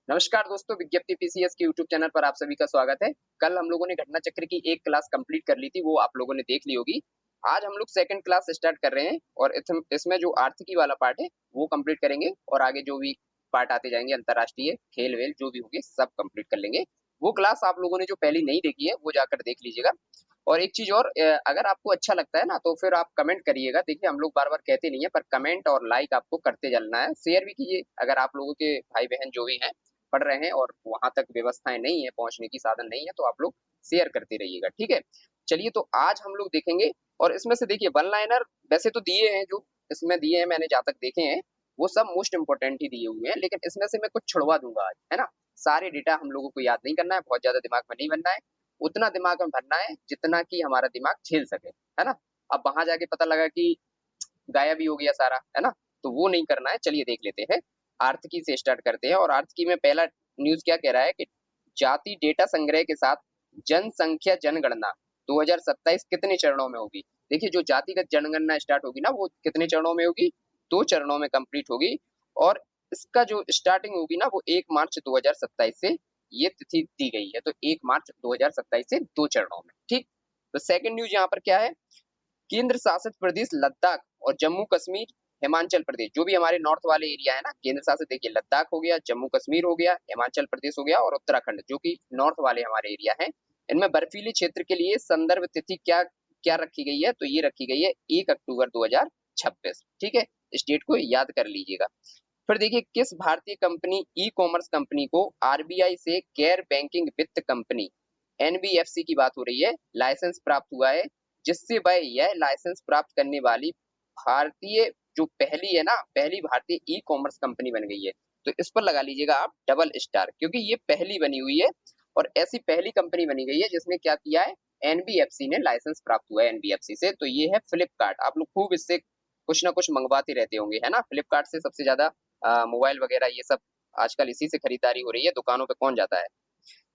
नमस्कार दोस्तों, विज्ञप्ति पीसीएस के यूट्यूब चैनल पर आप सभी का स्वागत है। कल हम लोगों ने घटना चक्र की एक क्लास कंप्लीट कर ली थी, वो आप लोगों ने देख ली होगी। आज हम लोग सेकंड क्लास स्टार्ट कर रहे हैं और इसमें जो आर्थिकी वाला पार्ट है वो कंप्लीट करेंगे और आगे जो भी पार्ट आते जाएंगे, अंतर्राष्ट्रीय खेल वेल जो भी होंगे सब कंप्लीट कर लेंगे। वो क्लास आप लोगों ने जो पहली नहीं देखी है वो जाकर देख लीजिएगा। और एक चीज और, अगर आपको अच्छा लगता है ना तो फिर आप कमेंट करिएगा। देखिए, हम लोग बार बार कहते नहीं है, पर कमेंट और लाइक आपको करते चलना है। शेयर भी कीजिए अगर आप लोगों के भाई बहन जो भी हैं पढ़ रहे हैं और वहां तक व्यवस्थाएं नहीं है, पहुंचने की साधन नहीं है, तो आप लोग शेयर करते रहिएगा। ठीक है, चलिए तो आज हम लोग देखेंगे। और इसमें से देखिए, वन लाइनर वैसे तो दिए हैं, जो इसमें दिए हैं मैंने जहाँ तक देखे हैं वो सब मोस्ट इंपोर्टेंट ही दिए हुए हैं, लेकिन इसमें से मैं कुछ छुड़वा दूंगा आज, है ना। सारे डेटा हम लोगों को याद नहीं करना है, बहुत ज्यादा दिमाग में नहीं बनना है। उतना दिमाग में भरना है जितना कि हमारा दिमाग झेल सके, है ना। अब वहां जाके पता लगा कि गायब ही हो गया सारा, है ना, तो वो नहीं करना है। चलिए देख लेते हैं। आर्थिकी से स्टार्ट करते हैं और आर्थिकी में पहला न्यूज क्या कह रहा है कि जाति डेटा संग्रह के साथ जनसंख्या जनगणना 2027 कितने चरणों में होगी। देखिए, जो जातिगत जनगणना स्टार्ट होगी ना वो कितने चरणों में होगी, 2 चरणों में कंप्लीट होगी। और इसका जो स्टार्टिंग होगी ना वो 1 मार्च 2027 से ये तिथि दी गई है, तो 1 मार्च 2027 से 2 चरणों में। ठीक, तो सेकंड न्यूज यहाँ पर क्या है, केंद्र शासित प्रदेश लद्दाख और जम्मू कश्मीर, हिमाचल प्रदेश जो भी हमारे नॉर्थ वाले एरिया है ना, केंद्र शासित देखिए लद्दाख हो गया, जम्मू कश्मीर हो गया, हिमाचल प्रदेश हो गया और उत्तराखंड जो कि नॉर्थ वाले हमारे एरिया हैं। इनमें बर्फीले क्षेत्र के लिए संदर्भ तिथि क्या क्या रखी गई है, तो ये रखी गई है 1 अक्टूबर 2026। ठीक है, इस डेट को याद कर लीजिएगा। फिर देखिए, किस भारतीय कंपनी ई कॉमर्स कंपनी को आरबीआई से गैर बैंकिंग वित्त कंपनी एनबीएफसी की बात हो रही है, लाइसेंस प्राप्त हुआ है, जिससे वह यह लाइसेंस प्राप्त करने वाली भारतीय जो पहली है ना, पहली भारतीय ई कॉमर्स कंपनी बन गई है। तो इस पर लगा लीजिएगा आप डबल स्टार, क्योंकि ये पहली बनी हुई है और ऐसी पहली कंपनी बनी गई है जिसने क्या किया है, एनबीएफसी ने लाइसेंस प्राप्त हुआ है एनबीएफसी से। तो ये है फ्लिपकार्ट। आप लोग खूब इससे कुछ ना कुछ मंगवाते रहते होंगे, है ना। फ्लिपकार्ट से सबसे ज्यादा मोबाइल वगैरह ये सब आजकल इसी से खरीदारी हो रही है, दुकानों पे कौन जाता है।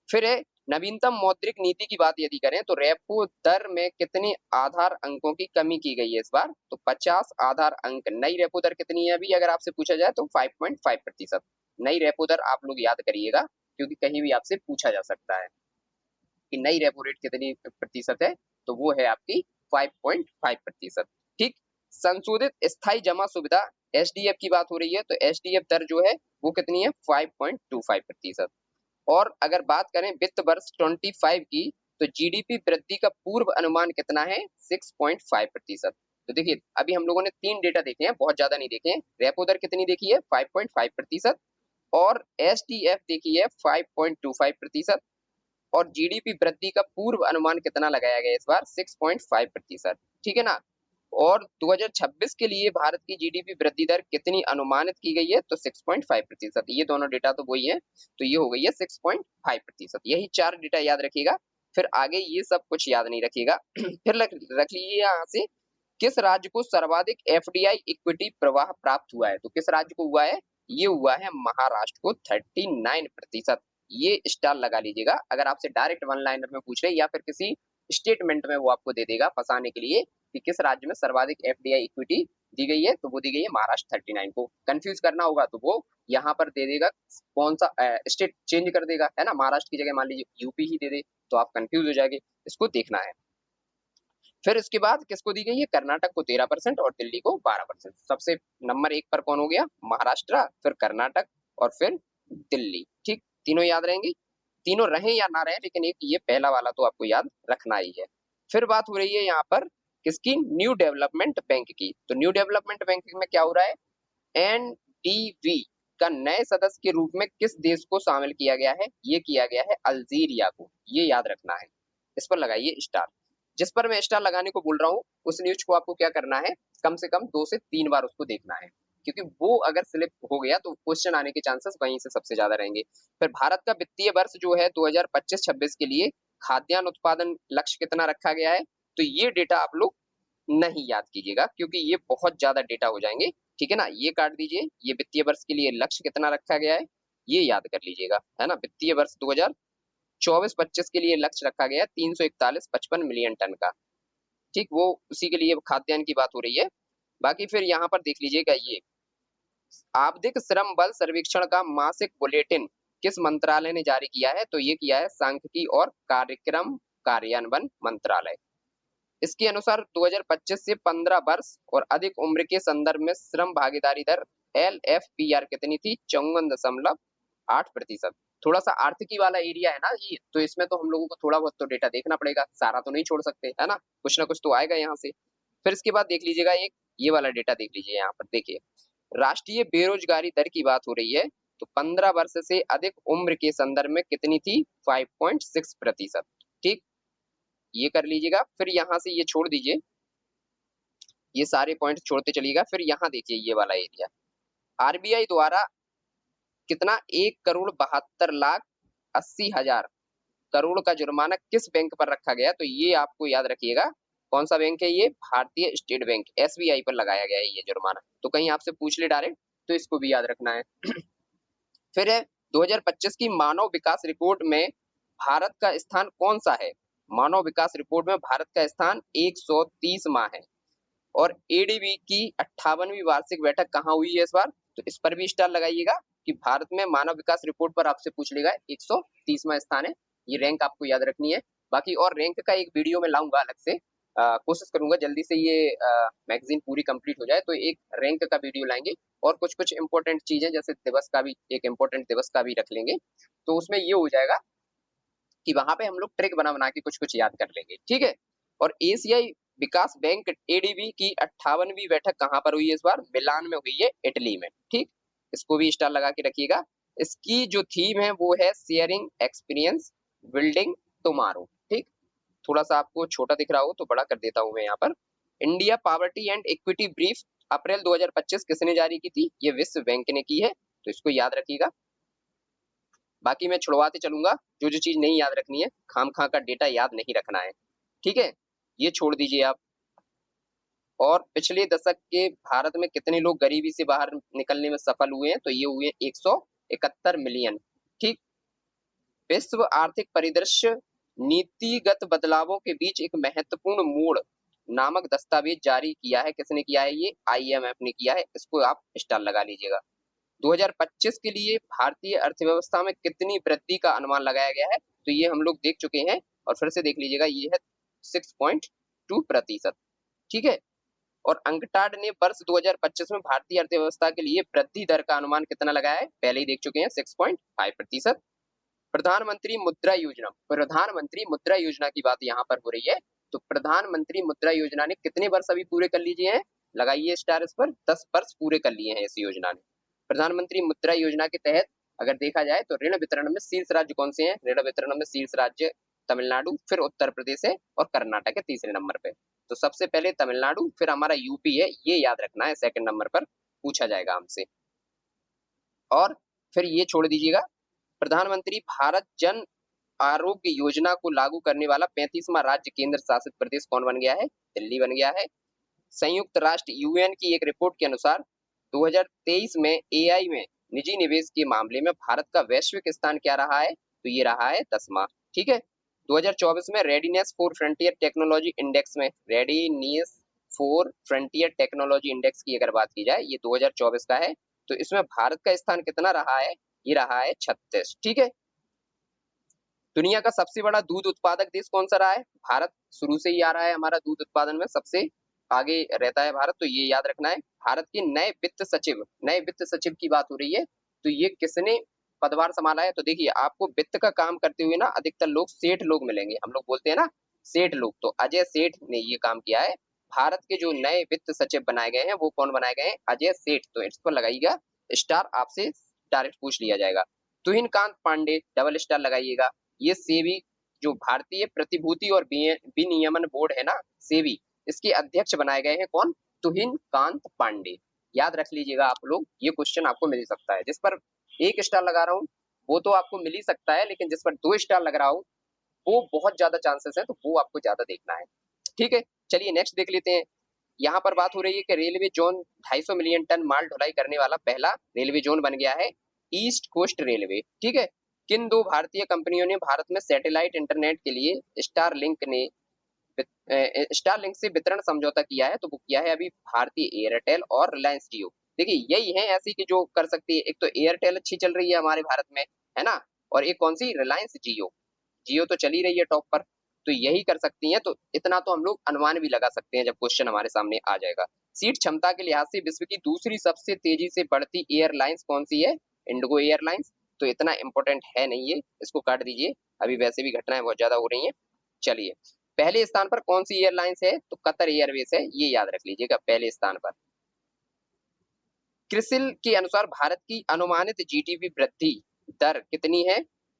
फिर है, नवीनतम मौद्रिक नीति की बात यदि करें तो रेपो दर में कितने आधार अंकों की कमी की गई है इस बार, तो 50 आधार अंक। नई रेपो दर कितनी है अभी अगर आपसे पूछा जाए तो 5.5%। नई रेपो दर आप लोग याद करिएगा, क्योंकि कहीं भी आपसे पूछा जा सकता है कि नई रेपो रेट कितनी प्रतिशत है, तो वो है आपकी 5.5%। ठीक, संशोधित स्थायी जमा सुविधा एसडीएफ की बात हो रही है, तो एसडीएफ दर जो है वो कितनी है, 5.25%। और अगर बात करें वित्त वर्ष 25 की, तो जीडीपी वृद्धि का पूर्व अनुमान कितना है, 6.5%। तो देखिए, अभी हम लोगों ने 3 डेटा देखे हैं, बहुत ज्यादा नहीं देखे हैं। रेपो दर कितनी देखी है, 5.5%, और एसडीएफ देखी है 5.25%, और जीडीपी वृद्धि का पूर्व अनुमान कितना लगाया गया इस बार, 6.5%। ठीक है ना। और 2026 के लिए भारत की जीडीपी वृद्धि दर कितनी अनुमानित की गई है, तो 6.5%। ये दोनों डेटा तो वही है, तो ये हो गई है 6.5%। यही 4 डेटा याद रखिएगा, फिर आगे ये सब कुछ याद नहीं रखिएगा। फिर रख लीजिए यहाँ से, किस राज्य को सर्वाधिक एफडीआई इक्विटी प्रवाह प्राप्त हुआ है, तो किस राज्य को हुआ है, ये हुआ है महाराष्ट्र को 39%। ये स्टार लगा लीजिएगा। अगर आपसे डायरेक्ट वन लाइनर में पूछ रहे या फिर किसी स्टेटमेंट में वो आपको दे देगा फंसाने के लिए कि किस राज्य में सर्वाधिक एफडीआई इक्विटी दी गई है, तो वो दी गई है महाराष्ट्र 39 को। कंफ्यूज करना होगा तो वो यहाँ पर दे देगा, कौन सा स्टेट चेंज कर देगा, है ना। महाराष्ट्र की जगह मान लीजिए यूपी ही दे दे, तो आप कंफ्यूज हो जाएंगे। इसको देखना है। फिर इसके बाद किसको दी गई है, कर्नाटक को 13% और दिल्ली को 12%। सबसे नंबर 1 पर कौन हो गया, महाराष्ट्र, फिर कर्नाटक और फिर दिल्ली। ठीक, तीनों याद रहेंगे, तीनों रहे या ना रहे, लेकिन एक ये पहला वाला तो आपको याद रखना ही है। फिर बात हो रही है यहाँ पर किसकी, न्यू डेवलपमेंट बैंक की। तो न्यू डेवलपमेंट बैंक में क्या हो रहा है, एनडीवी का नए सदस्य के रूप में किस देश को शामिल किया गया है, ये किया गया है अल्जीरिया को। ये याद रखना है, इस पर लगाइए स्टार। जिस पर मैं स्टार लगाने को बोल रहा हूँ उस न्यूज को आपको क्या करना है, कम से कम 2 से 3 बार उसको देखना है, क्योंकि वो अगर स्लिप हो गया तो क्वेश्चन आने के चांसेस वहीं से सबसे ज्यादा रहेंगे। फिर भारत का वित्तीय वर्ष जो है 2025-26 के लिए खाद्यान्न उत्पादन लक्ष्य कितना रखा गया है, तो ये डेटा आप लोग नहीं याद कीजिएगा, क्योंकि ये बहुत ज्यादा डेटा हो जाएंगे। ठीक है ना, ये काट दीजिए। ये वित्तीय वर्ष के लिए लक्ष्य कितना रखा गया है, ये याद कर लीजिएगा, है ना। वित्तीय वर्ष 2024-25 के लिए लक्ष्य रखा गया है 341.55 मिलियन टन का। ठीक, वो उसी के लिए खाद्यान्न की बात हो रही है। बाकी फिर यहाँ पर देख लीजिएगा, ये आवधिक श्रम बल सर्वेक्षण का मासिक बुलेटिन किस मंत्रालय ने जारी किया है? तो ये किया है सांख्यिकी और कार्यक्रम कार्यान्वयन मंत्रालय। इसके अनुसार 2025 से 15 वर्ष और अधिक उम्र के संदर्भ में श्रम भागीदारी दर LFPR कितनी थी? 54.8%। थोड़ा सा आर्थिकी वाला एरिया है ना ये, तो इसमें तो हम लोगों को थोड़ा बहुत तो डेटा देखना पड़ेगा, सारा तो नहीं छोड़ सकते, है ना, कुछ ना कुछ तो आएगा यहाँ से। फिर इसके बाद देख लीजिएगा एक ये वाला डेटा देख लीजिए, यहाँ पर देखिए राष्ट्रीय बेरोजगारी दर की बात हो रही है, तो 15 वर्ष से अधिक उम्र के संदर्भ में कितनी थी? 5.6%। ठीक, ये कर लीजिएगा। फिर यहाँ से ये छोड़ दीजिए, ये सारे पॉइंट छोड़ते चलिएगा। फिर यहाँ देखिए ये वाला एरिया, RBI द्वारा कितना 1,72,80,000 करोड़ का जुर्माना किस बैंक पर रखा गया? तो ये आपको याद रखिएगा, कौन सा बैंक है ये? भारतीय स्टेट बैंक, SBI पर लगाया गया है ये जुर्माना। तो कहीं आपसे पूछ ले डायरेक्ट, तो इसको भी याद रखना है। फिर है 2025 की मानव विकास रिपोर्ट में भारत का स्थान कौन सा है? मानव विकास रिपोर्ट में भारत का स्थान 130वां है। और ADB की 58वीं वार्षिक बैठक कहाँ हुई है इस बार? तो इस पर भी स्टार लगाइएगा कि भारत में मानव विकास रिपोर्ट पर आपसे पूछ लेगा, 130वां स्थान है। ये रैंक आपको याद रखनी है। बाकी और रैंक का एक वीडियो में लाऊंगा अलग से, कोशिश करूंगा जल्दी से ये मैगजीन पूरी कंप्लीट हो जाए तो एक रैंक का वीडियो लाएंगे। और कुछ कुछ इंपॉर्टेंट चीजें जैसे दिवस का भी, एक इंपॉर्टेंट दिवस का भी रख लेंगे, तो उसमें ये हो जाएगा कि वहां पे हम लोग ट्रिक बना बना के कुछ कुछ याद कर लेंगे। ठीक है। और एशियाई विकास बैंक ADB की 58वीं बैठक कहाँ पर हुई है इस बार? मिलान में हुई है, इटली में। ठीक, इसको भी स्टार लगा के रखिएगा। इसकी जो थीम है वो है शेयरिंग एक्सपीरियंस बिल्डिंग टुमारो। ठीक, थोड़ा सा आपको छोटा दिख रहा हो तो बड़ा कर देता हूं मैं यहाँ पर। India poverty and equity brief April 2025 किसने जारी की थी? ये विश्व बैंक ने की है, तो इसको याद रखिएगा। बाकी मैं छुड़वाते चलूंगा, जो जो चीज नहीं याद रखनी है, खाम खा का डेटा याद नहीं रखना है। ठीक है, ये छोड़ दीजिए आप। और पिछले दशक के भारत में कितने लोग गरीबी से बाहर निकलने में सफल हुए हैं? तो ये हुए 171 मिलियन। ठीक, विश्व आर्थिक परिदृश्य नीतिगत बदलावों के बीच एक महत्वपूर्ण मोड़ नामक दस्तावेज जारी किया है। किसने किया है? ये IMF ने किया है। इसको आप स्टार लगा लीजिएगा। 2025 के लिए भारतीय अर्थव्यवस्था में कितनी वृद्धि का अनुमान लगाया गया है? तो ये हम लोग देख चुके हैं, और फिर से देख लीजिएगा, ये है 6.2%। ठीक है। और अंकटाड ने वर्ष 2025 में भारतीय अर्थव्यवस्था के लिए वृद्धि दर का अनुमान कितना लगाया है? पहले ही देख चुके हैं, 6.5%। प्रधानमंत्री मुद्रा योजना, प्रधानमंत्री मुद्रा योजना की बात यहाँ पर हो रही है। तो प्रधानमंत्री मुद्रा योजना ने कितने वर्ष अभी पूरे कर लीजिए हैं? लगाइए स्टार इस पर, 10 वर्ष पूरे कर लिए हैं इस योजना ने। प्रधानमंत्री मुद्रा योजना के तहत अगर देखा जाए तो ऋण वितरण में शीर्ष राज्य कौन से हैं? ऋण वितरण में शीर्ष राज्य तमिलनाडु, फिर उत्तर प्रदेश है, और कर्नाटक है तीसरे नंबर पे। तो सबसे पहले तमिलनाडु, फिर हमारा यूपी है, ये याद रखना है, सेकंड नंबर पर पूछा जाएगा हमसे। और फिर ये छोड़ दीजिएगा, प्रधानमंत्री भारत जन आरोग्य योजना को लागू करने वाला 35वां राज्य केंद्र शासित प्रदेश कौन बन गया है? दिल्ली बन गया है। संयुक्त राष्ट्र UN की एक रिपोर्ट के अनुसार 2023 में AI में निजी निवेश के मामले में भारत का वैश्विक स्थान क्या रहा है? तो ये रहा है 10वां। ठीक है। 2024 में readiness for frontier technology index में, readiness for frontier technology index की अगर बात की जाए, ये 2024 का है, तो इसमें भारत का स्थान कितना रहा है? ये रहा है 36। ठीक है। दुनिया का सबसे बड़ा दूध उत्पादक देश कौन सा रहा है? भारत शुरू से ही आ रहा है, हमारा दूध उत्पादन में सबसे आगे रहता है भारत, तो ये याद रखना है। भारत के नए वित्त सचिव की बात हो रही है, तो ये किसने पदभार संभाला है? तो देखिए, आपको वित्त का काम करते हुए ना अधिकतर लोग सेठ लोग मिलेंगे, हम लोग बोलते हैं ना सेठ लोग, तो अजय सेठ ने ये काम किया है। भारत के जो नए वित्त सचिव बनाए गए हैं वो कौन बनाए गए हैं? अजय सेठ। तो इस पर लगाइएगा स्टार, आपसे डायरेक्ट पूछ लिया जाएगा। तुहिन कांत पांडे, डबल स्टार लगाइएगा। ये सेबी, जो भारतीय प्रतिभूति और विनियमन बोर्ड है ना, सेबी, इसके अध्यक्ष बनाए गए हैं कौन? तुहिन कांत पांडे। याद रख लीजिएगा आप लोग, ये क्वेश्चन आपको मिल सकता है। जिस पर 1 स्टार लगा रहा हूँ वो तो आपको मिल ही सकता है, लेकिन जिस पर 2 स्टार लग रहा हूँ वो बहुत ज्यादा चांसेस है, तो वो आपको ज्यादा देखना है। ठीक है, चलिए नेक्स्ट देख लेते हैं। यहाँ पर बात हो रही है कि रेलवे जोन 250 मिलियन टन माल ढुलाई करने वाला पहला रेलवे जोन बन गया है, ईस्ट कोस्ट रेलवे। ठीक है। किन 2 भारतीय कंपनियों ने भारत में सैटेलाइट इंटरनेट के लिए स्टारलिंक से वितरण समझौता किया है? तो वो किया है अभी भारतीय एयरटेल और रिलायंस जियो। देखिए, यही है ऐसी कि जो कर सकती है। एक तो एयरटेल अच्छी चल रही है हमारे भारत में, है ना। और एक कौन सी, रिलायंस जियो। जियो तो चल ही रही है टॉप पर, तो यही कर सकती हैं। तो इतना तो हम लोग अनुमान भी लगा सकते हैं जब क्वेश्चन हमारे सामने आ जाएगा। सीट क्षमता के लिहाज से विश्व की दूसरी सबसे तेजी से बढ़ती एयरलाइंस कौन सी है, इंडिगो एयरलाइंस। तो इतना इंपॉर्टेंट है नहीं ये, इसको काट दीजिए, अभी वैसे भी घटनाएं बहुत ज्यादा हो रही हैं। चलिए, पहले स्थान पर कौन सी एयरलाइंस है, तो कतर एयरवेज है, ये याद रख लीजिएगा पहले स्थान पर। क्रिसिल के अनुसार भारत की अनुमानित जीडीपी वृद्धि दर कितनी है,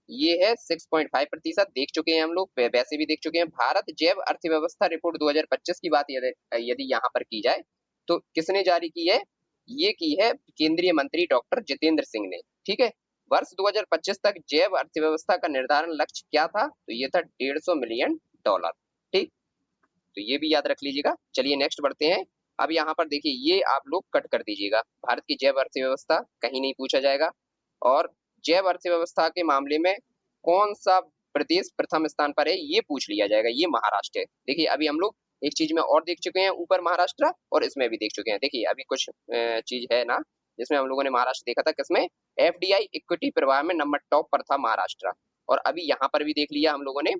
ये है 6.5%। देख चुके हैं हम लोग, वैसे भी देख चुके हैं। भारत जैव अर्थव्यवस्था रिपोर्ट 2025 की बात यदि यहाँ पर की जाए तो किसने जारी की है, ये की है केंद्रीय मंत्री डॉक्टर जितेंद्र सिंह ने। ठीक है, वर्ष 2025 तक जैव अर्थव्यवस्था का निर्धारण लक्ष्य क्या था, तो ये था $150 मिलियन। ठीक, तो ये भी याद रख लीजिएगा। चलिए नेक्स्ट बढ़ते हैं। अब यहाँ पर देखिए, ये आप लोग कट कर दीजिएगा, भारत की जैव अर्थव्यवस्था कहीं नहीं पूछा जाएगा। और जैव अर्थव्यवस्था के मामले में कौन सा प्रदेश प्रथम स्थान पर है, ये पूछ लिया जाएगा, ये महाराष्ट्र है। देखिए अभी हम लोग एक चीज में और देख चुके हैं, ऊपर महाराष्ट्र, और इसमें भी देख चुके हैं। देखिए अभी कुछ चीज है ना जिसमें हम लोगों ने महाराष्ट्र देखा था, किसमें, एफडीआई इक्विटी प्रवाह में नंबर टॉप पर था महाराष्ट्र। और अभी यहाँ पर भी देख लिया हम लोगों ने,